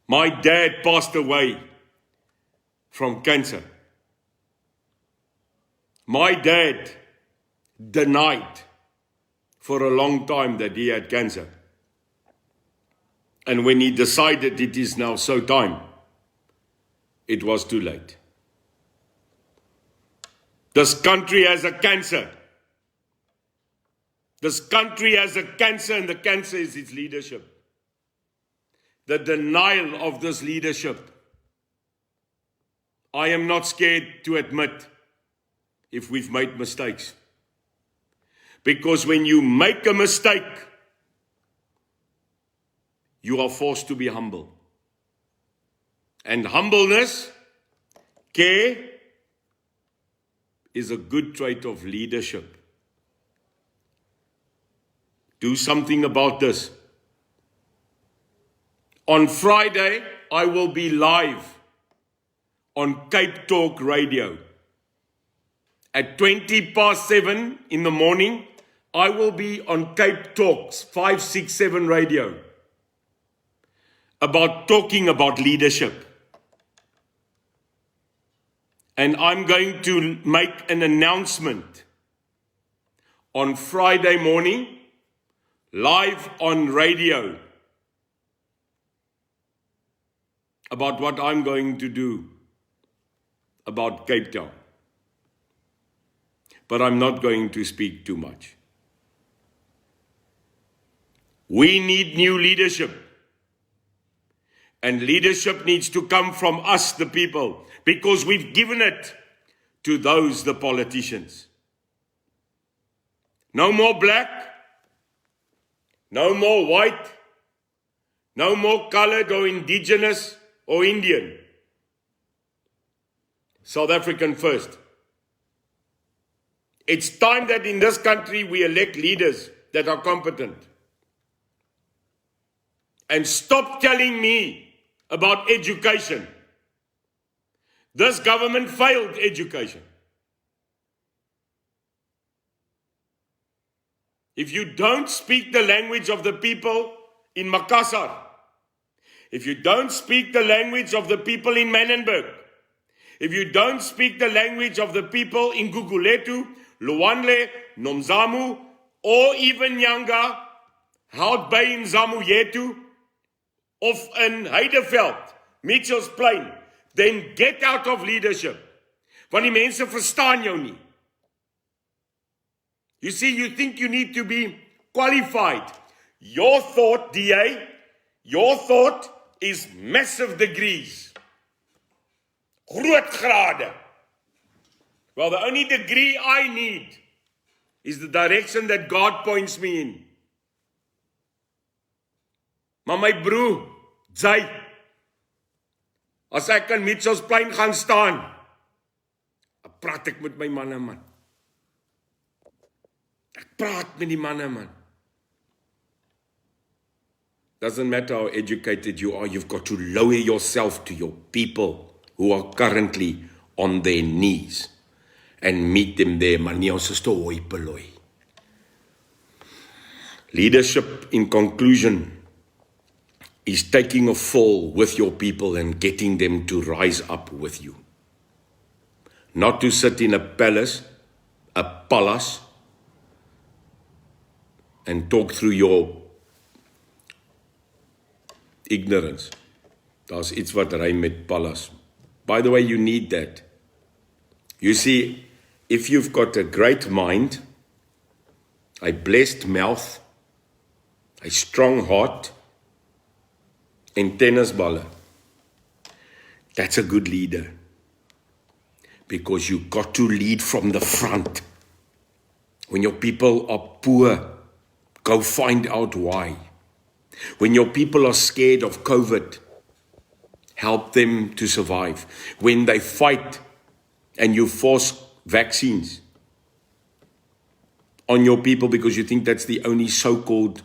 My dad passed away from cancer. My dad denied for a long time that he had cancer. And when he decided it is now so time, it was too late. This country has a cancer. This country has a cancer, and the cancer is its leadership. The denial of this leadership. I am not scared to admit if we've made mistakes. Because when you make a mistake, you are forced to be humble. And humbleness, care, is a good trait of leadership. Do something about this. On Friday, I will be live on Cape Talk Radio. At 7:20 in the morning, I will be on Cape Talks 567 Radio talking about leadership. And I'm going to make an announcement on Friday morning, live on radio, about what I'm going to do about Cape Town. But I'm not going to speak too much. We need new leadership. And leadership needs to come from us, the people, because we've given it to those, the politicians. No more black, no more white, no more colored or indigenous or Indian. South African first. It's time that in this country we elect leaders that are competent. And stop telling me about education. This government failed education. If you don't speak the language of the people in Makassar, if you don't speak the language of the people in Manenberg, if you don't speak the language of the people in Guguletu, Luanle, Nomzamu, or even Nyanga, Hout Bay in Zamuyetu, of in Heideveld, Mitchells Plain, then get out of leadership. Want die mense verstaan jou nie. You see, you think you need to be qualified. Your thought, DA, your thought is massive degrees. Groot grade. Well, the only degree I need is the direction that God points me in. Maar my broer, Jay, as ek in Mitchells Plain gaan staan, praat ek met my manne, man. Ek praat met die manne, man. Doesn't matter how educated you are, you've got to lower yourself to your people who are currently on their knees and meet them there, man. Nie ons is te hoi peloi. Leadership, in conclusion, is taking a fall with your people and getting them to rise up with you. Not to sit in a palace, and talk through your ignorance. Daar's iets wat ry met palace. By the way, you need that. You see, if you've got a great mind, a blessed mouth, a strong heart, en tennisballe, that's a good leader. Because you got to lead from the front. When your people are poor, go find out why. When your people are scared of COVID, help them to survive. When they fight and you force vaccines on your people because you think that's the only so-called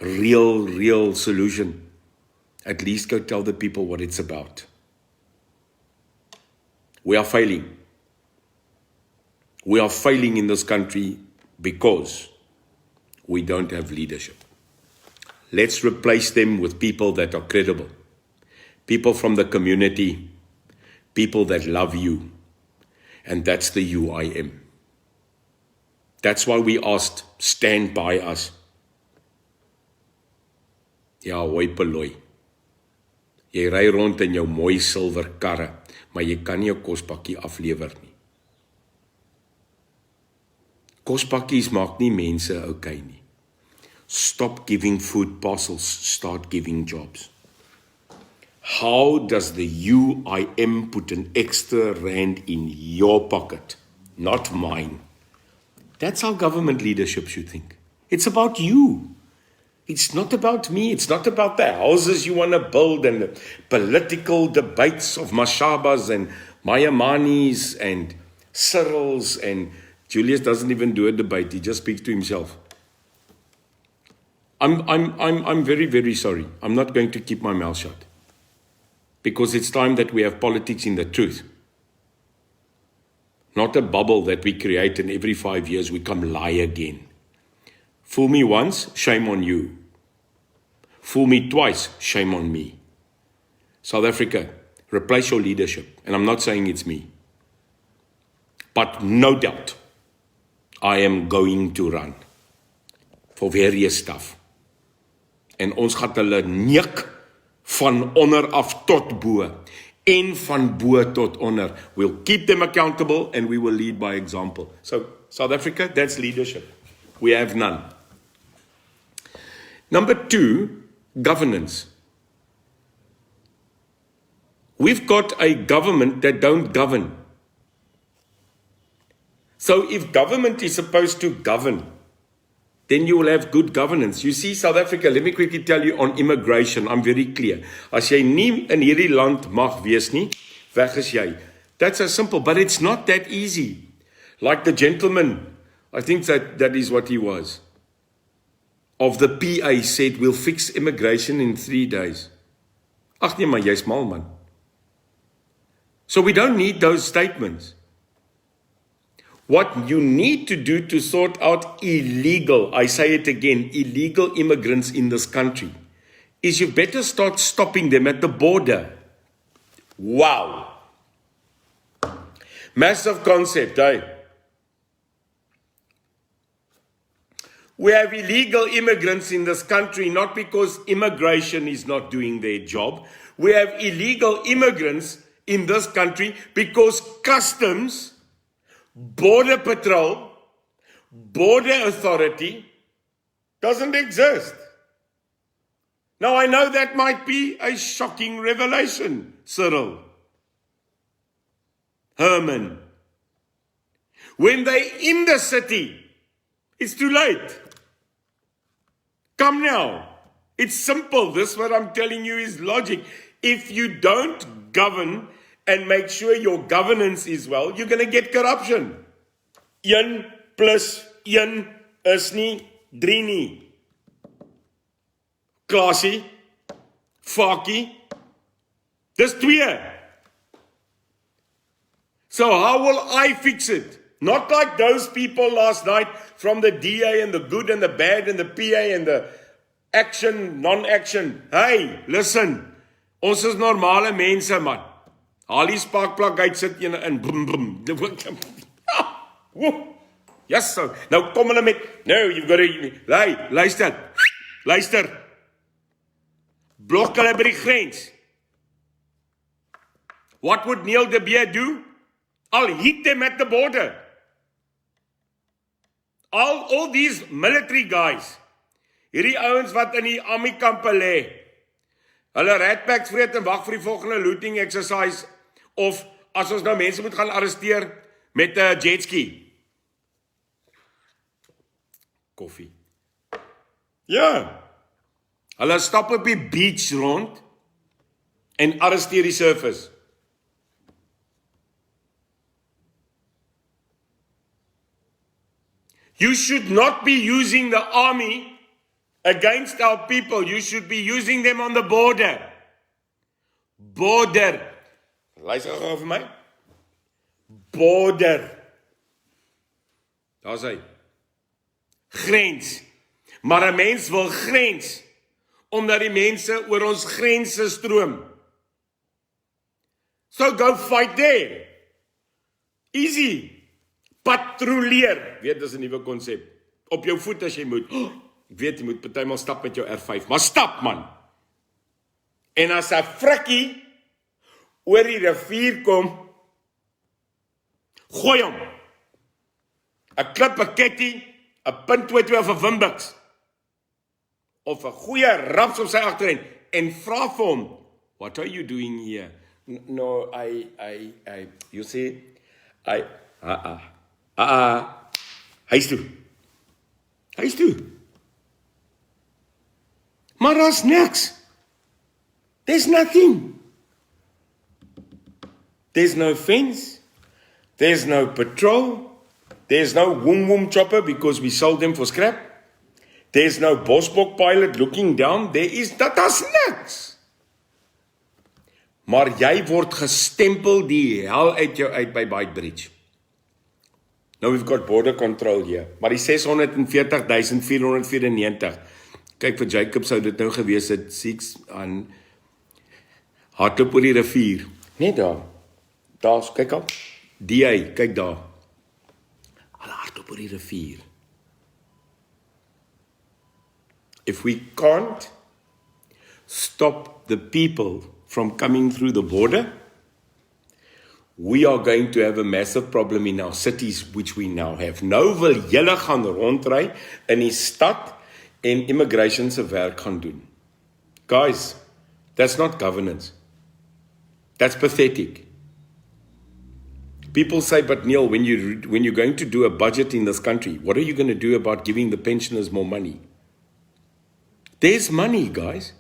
real solution, at least go tell the people what it's about. We are failing. We are failing in this country because we don't have leadership. Let's replace them with people that are credible. People from the community. People that love you. And that's the UIM. That's why we asked, stand by us. Ja, hoi peloi. Jy ry rond in jou mooi silwer karre, maar jy kan nie jou kospakkie aflewer nie. Kospakkies maak nie mense okay nie. Stop giving food parcels, start giving jobs. How does the UIM put an extra rand in your pocket, not mine? That's how government leadership should think. It's about you. It's not about me. It's not about the houses you want to build and the political debates of Mashabas and Mayamanis and Cyrils, and Julius doesn't even do a debate. He just speaks to himself. I'm very, very sorry. I'm not going to keep my mouth shut. Because it's time that we have politics in the truth. Not a bubble that we create and every 5 years we come lie again. Fool me once, shame on you. Fool me twice, shame on me. South Africa, replace your leadership. And I'm not saying it's me. But no doubt, I am going to run for various stuff. En ons gaat hulle neuk van onder af tot bo. En van bo tot onder. We'll keep them accountable and we will lead by example. So, South Africa, that's leadership. We have none. Number 2, governance. We've got a government that don't govern. So if government is supposed to govern, then you will have good governance. You see, South Africa, let me quickly tell you on immigration, I'm very clear. As jy nie in hierdie land mag wees nie, weg is jy. That's so simple, but it's not that easy. Like the gentleman, I think that is what he was, of the PA said, we'll fix immigration in 3 days. Ag nee, maar jy's mal man. So we don't need those statements. What you need to do to sort out illegal, I say it again, illegal immigrants in this country, is you better start stopping them at the border. Wow. Massive concept, eh? We have illegal immigrants in this country, not because immigration is not doing their job. We have illegal immigrants in this country because customs, border patrol, border authority doesn't exist. Now I know that might be a shocking revelation, Cyril, Herman. When they're in the city, it's too late. Come now. It's simple. This what I'm telling you is logic. If you don't govern and make sure your governance is well, you're going to get corruption. 1 plus 1 is nie 3 nie. Klasie, Fakkie, dis 2. So how will I fix it? Not like those people last night from the DA and the good and the bad and the PA and the action, non-action. Hey, listen, ons is normale mense, man. Haal die spaakplak uit, sit jy in brum brum. Yes, so. Nou kom hulle met, no, you've got to, luister. Blok hulle by die grens. What would Neil de Beer do? I'll hit them at the border. All these military guys, hierdie ouens wat in die army kampe lê, hulle ratpacks vreet en wag vir die volgende looting exercise, of as ons nou mense moet gaan arresteer met 'n jetski. Koffie. Ja. Hulle stap op die beach rond en arresteer die surfers. You should not be using the army against our people. You should be using them on the border. Border. Luister gou vir my. Border. Daar is hy. Grens. Maar 'n mens wil grens, omdat die mense oor ons grense stroom. So go fight there. Easy. Patrolleer. Weet, dis 'n nuwe konsep. Op jou voet as jy moet. Ek weet, jy moet partymal stap met jou R5, maar stap man. En as 'n frikkie oor die rivier kom, gooi hom. 'n klip, 'n ketty, 'n punt 22 of 'n wimbuks. Of 'n goeie raps op sy agterend en vra vir hom, what are you doing here? No, you see, huis toe. Maar daar's niks. There's nothing. There's no fence. There's no patrol. There's no woom chopper because we sold them for scrap. There's no Bosbok pilot looking down. Daar's niks. Maar jy word gestempel die hel uit jou uit by Beitbridge. Now we've got border control here. Maar die 640,494. Kyk, vir Jacob sou dit nou gewees het, 6 aan hardloop oor die rivier. Net daar. Daar's, kyk al. Die, kyk daar. Hulle hardloop oor die rivier. If we can't stop the people from coming through the border, we are going to have a massive problem in our cities, which we now have. Nou wil julle gaan rondry in die stad en immigration se werk gaan doen. Guys, that's not governance. That's pathetic. People say, but Neil, when you're going to do a budget in this country, what are you going to do about giving the pensioners more money? There's money, guys.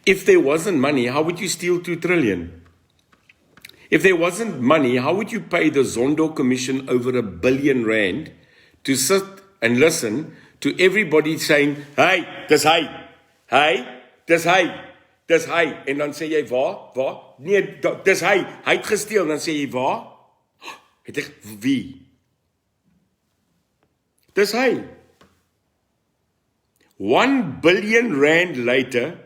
If there wasn't money, how would you steal 2 trillion? If there wasn't money, how would you pay the Zondo Commission over R1 billion to sit and listen to everybody saying, hey, dis hy, dis hy, en dan sê jy, waar? Nee, dis hy het gesteel, dan sê jy, waar? Het ek, wie? Dis hy. R1 billion later,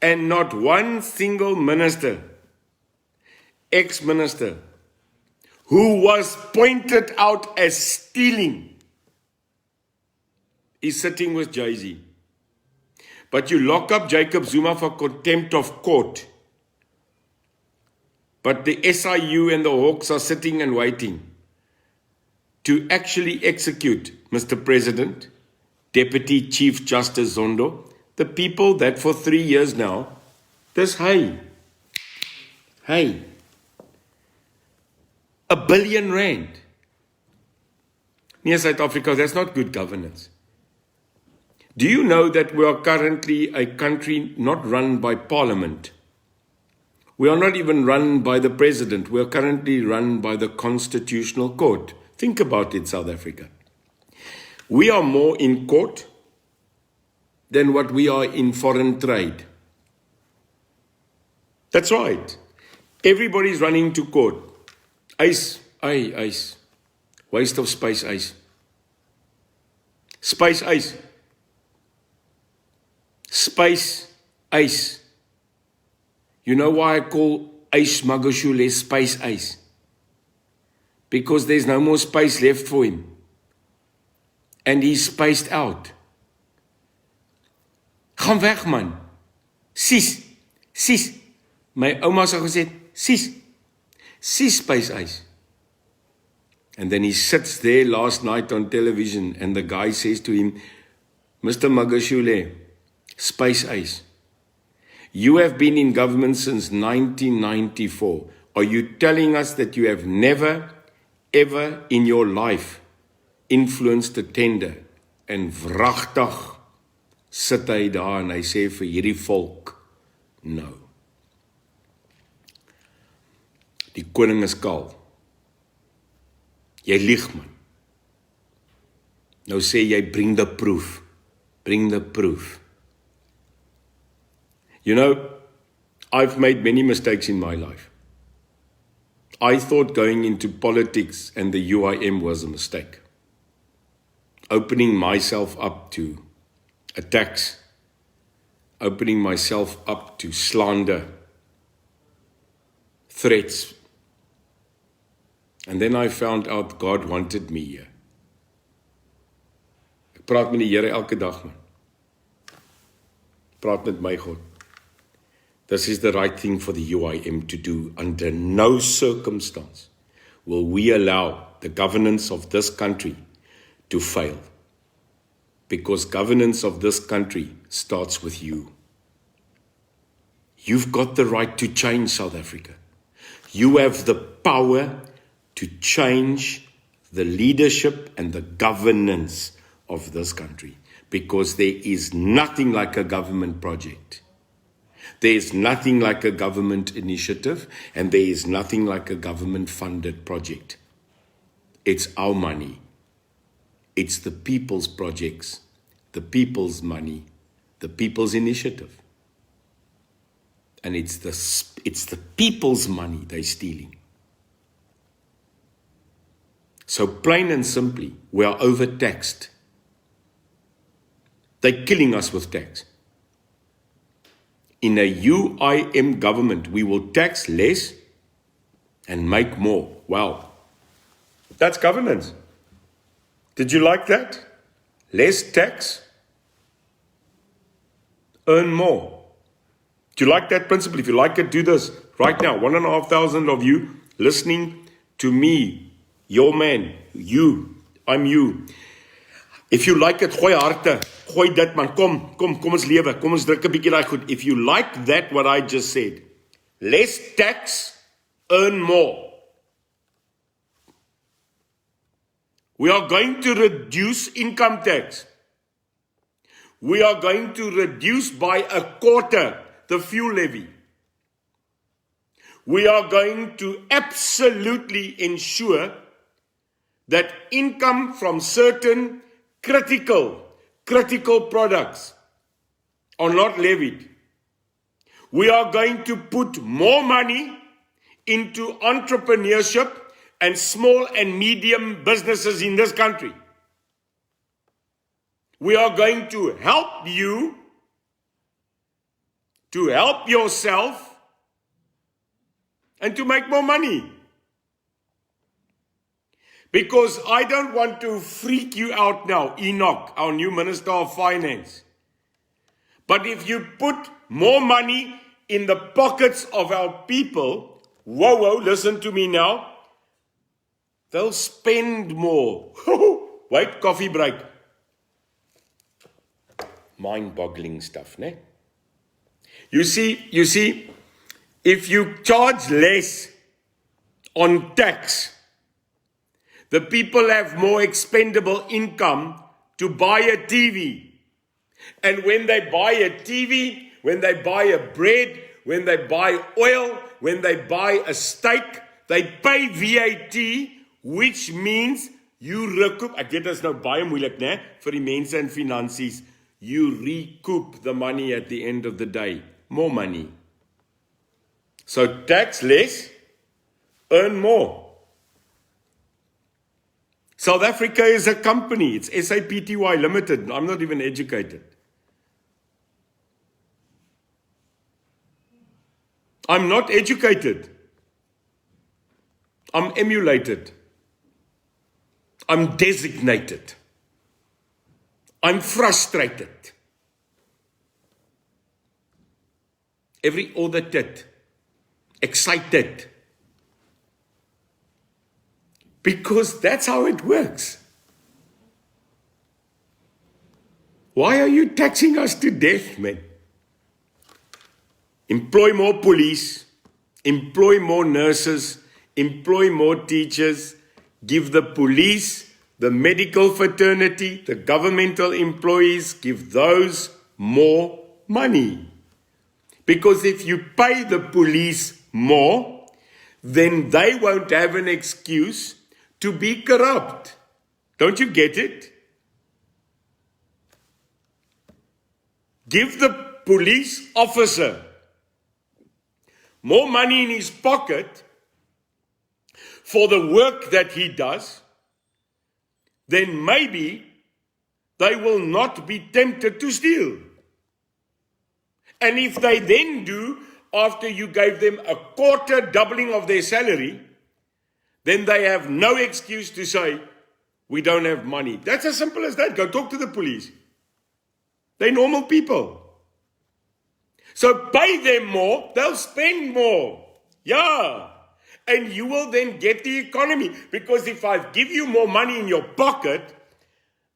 and not one single minister, ex-minister, who was pointed out as stealing, is sitting with Jay-Z. But you lock up Jacob Zuma for contempt of court. But the SIU and the Hawks are sitting and waiting to actually execute, Mr. President, Deputy Chief Justice Zondo, the people that for 3 years now, dis hy, R1 billion. Near South Africa, that's not good governance. Do you know that we are currently a country not run by parliament? We are not even run by the president. We are currently run by the Constitutional Court. Think about it, South Africa. We are more in court than what we are in foreign trade. That's right. Everybody's running to court. Ice. Waste of space, ice. Space ice. Space ice. You know why I call Ice Magashule space ice? Because there's no more space left for him. And he's spaced out. Gaan weg, man. Sis. My oma sou gesê, sis space ice. And then he sits there last night on television and the guy says to him, Mr. Magashule, space ice. You have been in government since 1994. Are you telling us that you have never, ever in your life influenced a tender? En wragtig sit hy daar en hy sê vir hierdie volk, no. Die koning is kaal. Jy lieg, man. Nou sê jy, bring the proof. Bring the proof. You know, I've made many mistakes in my life. I thought going into politics and the UIM was a mistake. Opening myself up to attacks, opening myself up to slander, threats. And then I found out God wanted me here. Ek praat met die Here elke dag, man. Praat met my God. This is the right thing for the UIM to do. Under no circumstance will we allow the governance of this country to fail. Because governance of this country starts with you. You've got the right to change South Africa. You have the power to change the leadership and the governance of this country. Because there is nothing like a government project. There is nothing like a government initiative, and there is nothing like a government-funded project. It's our money. It's the people's projects, the people's money, the people's initiative. And it's the people's money they're stealing. So plain and simply, we are overtaxed. They're killing us with tax. In a UIM government, we will tax less and make more. Wow. That's governance. Did you like that? Less tax, earn more. Do you like that principle? If you like it, do this. Right now, 1,500 of you listening to me, your man, you, I'm you. If you like it, gooi harte, gooi dit man, kom ons lewe, kom ons druk 'n bietjie daai goed. If you like that, what I just said, less tax, earn more. We are going to reduce income tax. We are going to reduce by 1/4 the fuel levy. We are going to absolutely ensure that income from certain critical products are not levied. We are going to put more money into entrepreneurship and small and medium businesses in this country. We are going to help you to help yourself and to make more money. Because I don't want to freak you out now, Enoch, our new Minister of Finance. But if you put more money in the pockets of our people, whoa, listen to me now, they'll spend more. Wait, coffee break. Mind-boggling stuff, ne? You see, if you charge less on tax, the people have more expendable income to buy a TV. And when they buy a TV, when they buy a bread, when they buy oil, when they buy a steak, they pay VAT, which means you recoup, ek weet dit is nou baie moeilik, né, vir die mense in finansies, you recoup the money at the end of the day. More money. So tax less, earn more. South Africa is a company. It's SAPTY Limited. I'm not even educated. I'm not educated. I'm emulated. I'm designated. I'm frustrated. Every other tit. Excited. Because that's how it works. Why are you taxing us to death, man? Employ more police, employ more nurses, employ more teachers, give the police, the medical fraternity, the governmental employees, give those more money. Because if you pay the police more, then they won't have an excuse to be corrupt. Don't you get it? Give the police officer more money in his pocket, for the work that he does, then maybe they will not be tempted to steal. And if they then do, after you gave them a quarter doubling of their salary, then they have no excuse to say, we don't have money. That's as simple as that. Go talk to the police. They're normal people. So pay them more, they'll spend more. Yeah. And you will then get the economy. Because if I give you more money in your pocket,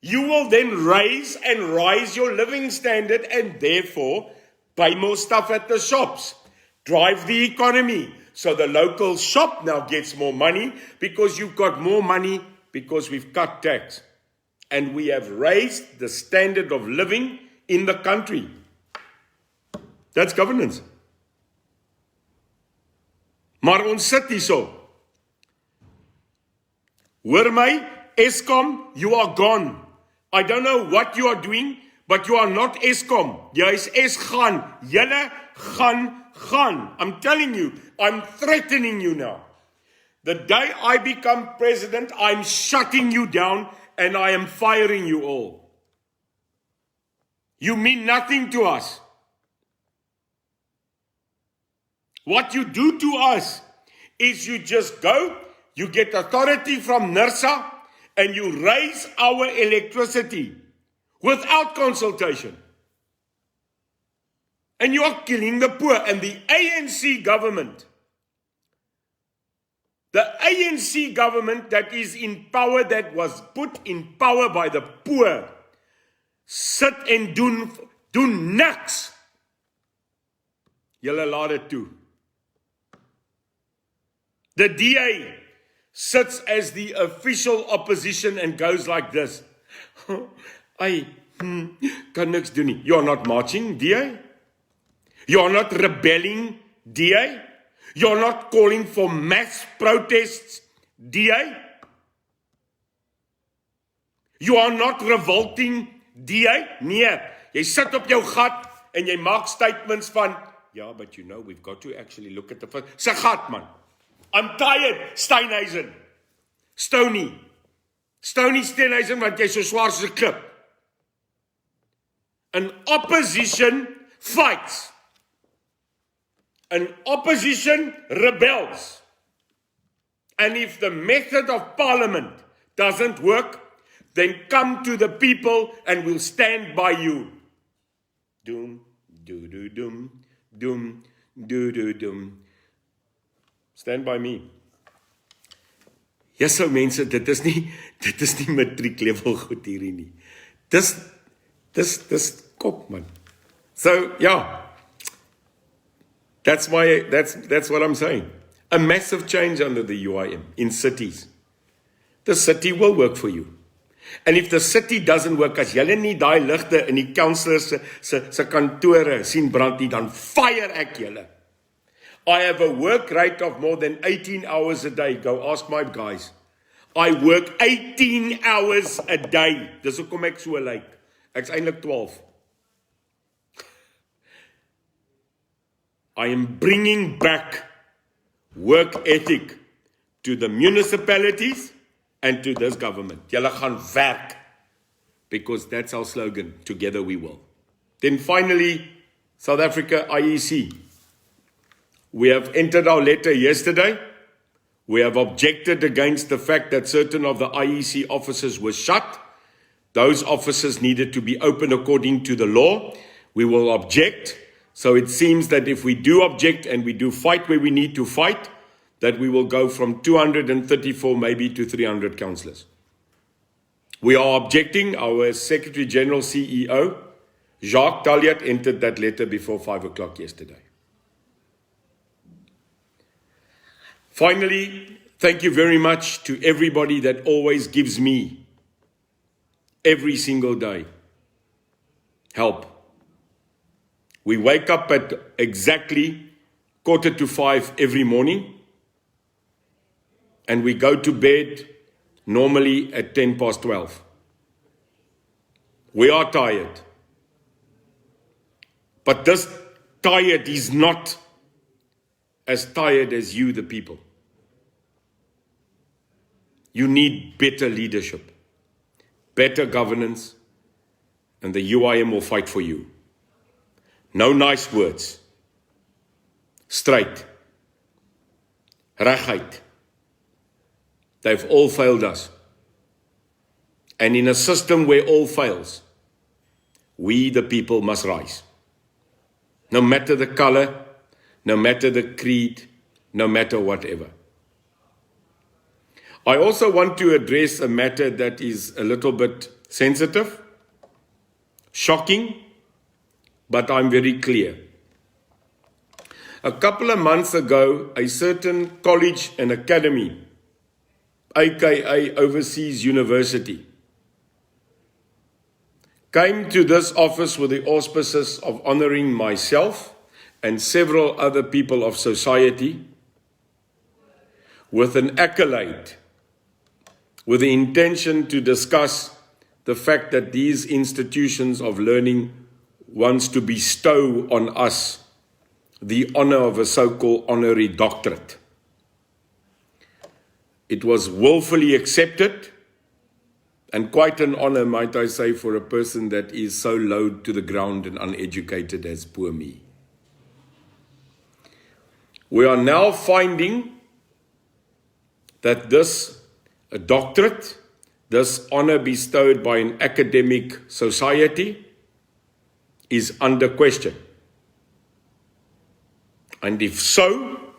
you will then raise and rise your living standard and therefore buy more stuff at the shops. Drive the economy. So the local shop now gets more money because you've got more money because we've cut tax. And we have raised the standard of living in the country. That's governance. Maar ons sit hierso. Hoor my, Eskom, you are gone. I don't know what you are doing, but you are not Eskom. Jy is Esgaan. Julle gaan. I'm telling you, I'm threatening you now. The day I become president, I'm shutting you down and I am firing you all. You mean nothing to us. What you do to us is you just go, you get authority from NERSA, and you raise our electricity without consultation. And you are killing the poor. And the ANC government that is in power, that was put in power by the poor, sit en doen niks. Julle laat dit toe. The DA sits as the official opposition and goes like this. Kan niks doen nie. You are not marching, DA. You are not rebelling, DA. You are not calling for mass protests, DA. You are not revolting, DA. Nee, jy sit op jou gat en jy maak statements van, yeah, but you know, we've got to actually look at the... Sy gat, man. I'm tired, Steenhuisen. Stony Steenhuisen, want jy so swaar soos 'n klip. An opposition fights. An opposition rebels. And if the method of parliament doesn't work, then come to the people and we'll stand by you. Doom, doom, doom, doom. Stand by me. Ja, so mense, dit is nie matriek level goed hierdie nie. Dis kop, man. So, yeah. That's what I'm saying. A massive change under the UIM in cities. The city will work for you. And if the city doesn't work, as julle nie daai ligte in die councillors se kantore sien brand nie, dan fire ek julle. I have a work rate of more than 18 hours a day. Go ask my guys. I work 18 hours a day. Dis hoekom ek so lyk. Ek's eintlik 12. I am bringing back work ethic to the municipalities and to this government. Julle gaan werk, because that's our slogan. Together we will. Then finally, South Africa IEC. We have entered our letter yesterday. We have objected against the fact that certain of the IEC offices were shut. Those offices needed to be open according to the law. We will object. So it seems that if we do object and we do fight where we need to fight, that we will go from 234 maybe to 300 councillors. We are objecting. Our Secretary General CEO, Jacques Talliat, entered that letter before 5 o'clock yesterday. Finally, thank you very much to everybody that always gives me, every single day, help. We wake up at exactly 4:45 every morning, and we go to bed normally at 12:10. We are tired. But this tired is not as tired as you, the people. You need better leadership, better governance, and the UIM will fight for you. No nice words. Straight. Regheid. They've all failed us. And in a system where all fails, we the people must rise. No matter the color, no matter the creed, no matter whatever. I also want to address a matter that is a little bit sensitive, shocking, but I'm very clear. A couple of months ago, a certain college and academy, aka Overseas University, came to this office with the auspices of honoring myself and several other people of society with an accolade, with the intention to discuss the fact that these institutions of learning wants to bestow on us the honor of a so-called honorary doctorate. It was willfully accepted, and quite an honor, might I say, for a person that is so low to the ground and uneducated as poor me. We are now finding that this doctorate, this honor bestowed by an academic society, is under question. And if so,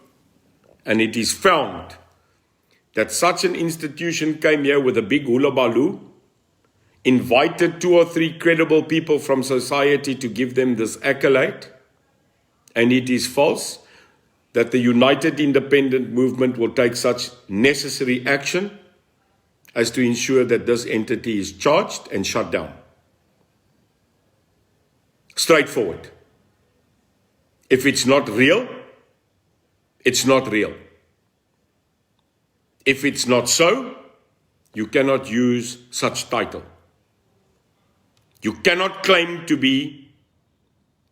and it is found that such an institution came here with a big hula baloo, invited 2 or 3 credible people from society to give them this accolade, and it is false, that the United Independent Movement will take such necessary action as to ensure that this entity is charged and shut down. Straightforward. If it's not real, it's not real. If it's not so, you cannot use such title. You cannot claim to be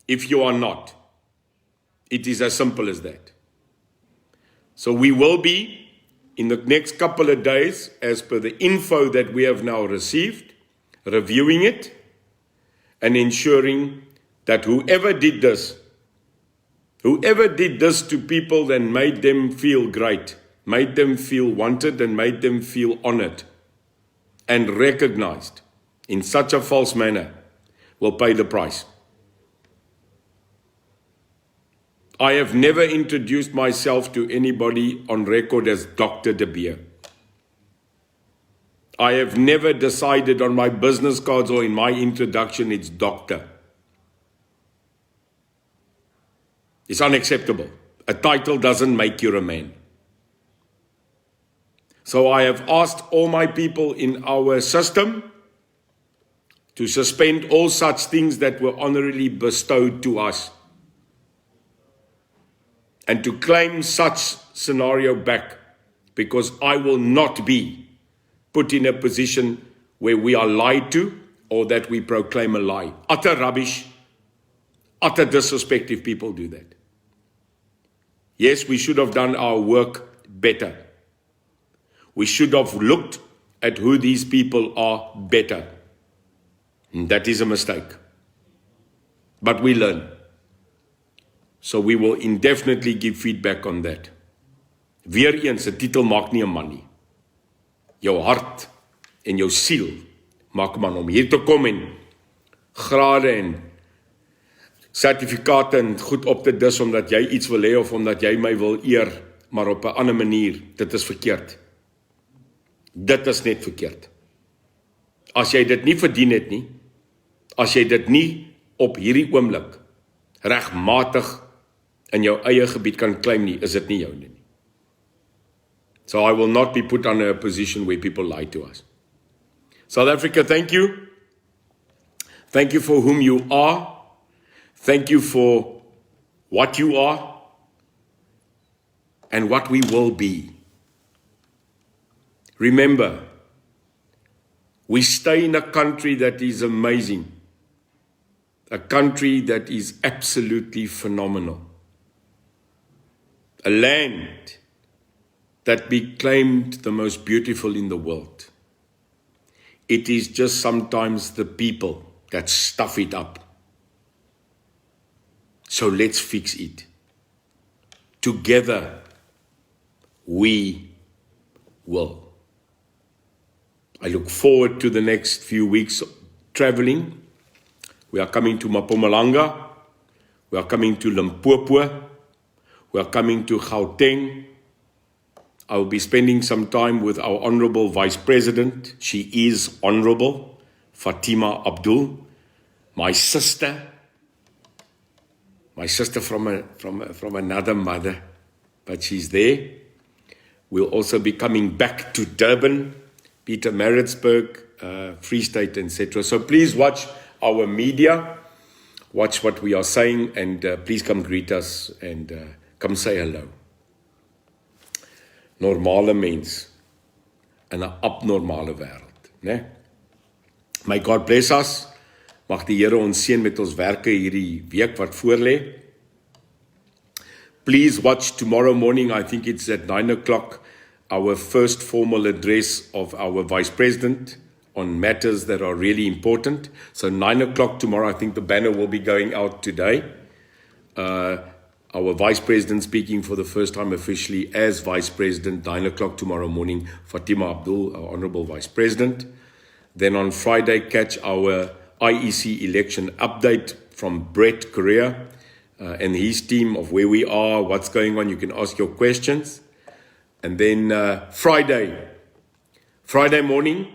if you are not. It is as simple as that. So we will be, in the next couple of days, as per the info that we have now received, reviewing it and ensuring that whoever did this to people and made them feel great, made them feel wanted and made them feel honored and recognized in such a false manner, will pay the price. I have never introduced myself to anybody on record as Dr. De Beer. I have never decided on my business cards or in my introduction it's doctor. It's unacceptable. A title doesn't make you a man. So I have asked all my people in our system to suspend all such things that were honorably bestowed to us, and to claim such scenario back, because I will not be put in a position where we are lied to or that we proclaim a lie. Utter rubbish, utter disrespect if people do that. Yes, we should have done our work better. We should have looked at who these people are better. And that is a mistake. But we learn. So we will indefinitely give feedback on that. Weer eens, 'n titel maak nie 'n man nie. Jou hart en jou siel maak 'n man om hier te kom en grade en sertifikate en goed op te dis omdat jy iets wil hê of omdat jy my wil eer, maar op 'n ander manier. Dit is verkeerd. Dit is net verkeerd. As jy dit nie verdien het nie, as jy dit nie op hierdie oomblik regmatig in jou eie gebied kan claim nie, is dit nie jou nie. So I will not be put under a position where people lie to us. South Africa, thank you. Thank you for whom you are. Thank you for what you are and what we will be. Remember, we stay in a country that is amazing. A country that is absolutely phenomenal. A land that be claimed the most beautiful in the world. It is just sometimes the people that stuff it up. So let's fix it. Together, we will. I look forward to the next few weeks traveling. We are coming to Mpumalanga. We are coming to Limpopo. We are coming to Gauteng. I will be spending some time with our Honorable Vice President. She is Honorable Fatima Abdul, my sister from another mother, but she's there. We'll also be coming back to Durban, Pietermaritzburg, Free State, etc. So please watch our media, watch what we are saying, and please come greet us and come say hello. Normale mens in 'n abnormale wêreld, né? May God bless us. Mag die Here ons seën met ons werke hierdie week wat voorlê. Please watch tomorrow morning, I think it's at 9 o'clock, our first formal address of our Vice President on matters that are really important. So 9 o'clock tomorrow, I think the banner will be going out today. Our Vice President speaking for the first time officially as Vice President, 9 o'clock tomorrow morning, Fatima Abdul, our Honorable Vice President. Then on Friday, catch our IEC election update from Brett Correa and his team of where we are, what's going on. You can ask your questions. And then Friday morning,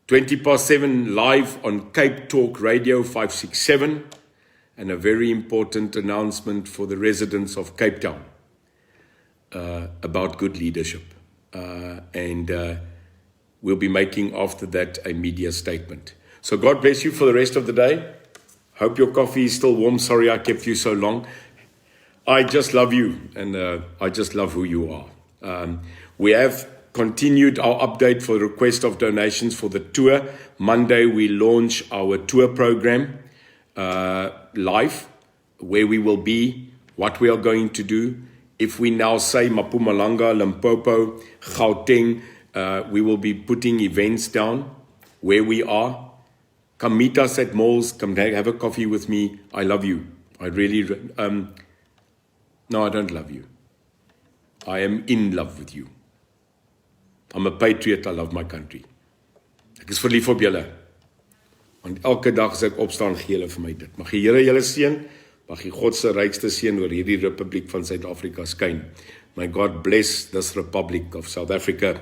20:07 live on Cape Talk Radio 567, and a very important announcement for the residents of Cape Town about good leadership. We'll be making after that a media statement. So God bless you for the rest of the day. Hope your coffee is still warm. Sorry I kept you so long. I just love you, and I just love who you are. We have continued our update for the request of donations for the tour. Monday we launch our tour program live, where we will be, what we are going to do. If we now say Mpumalanga, Limpopo, Gauteng, we will be putting events down where we are. Come meet us at malls. Come have a coffee with me. I love you. I really, no, I don't love you. I am in love with you. I'm a patriot. I love my country. Ek is verlief op julle. Want elke dag as ek opstaan, gee julle vir my dit. Mag die Here julle seën. Mag die God se rykste seën oor hierdie Republiek van Suid-Afrika skyn. May God bless this Republic of South Africa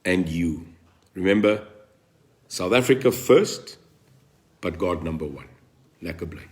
and you. Remember, South Africa first, but God number one. Lekker bly.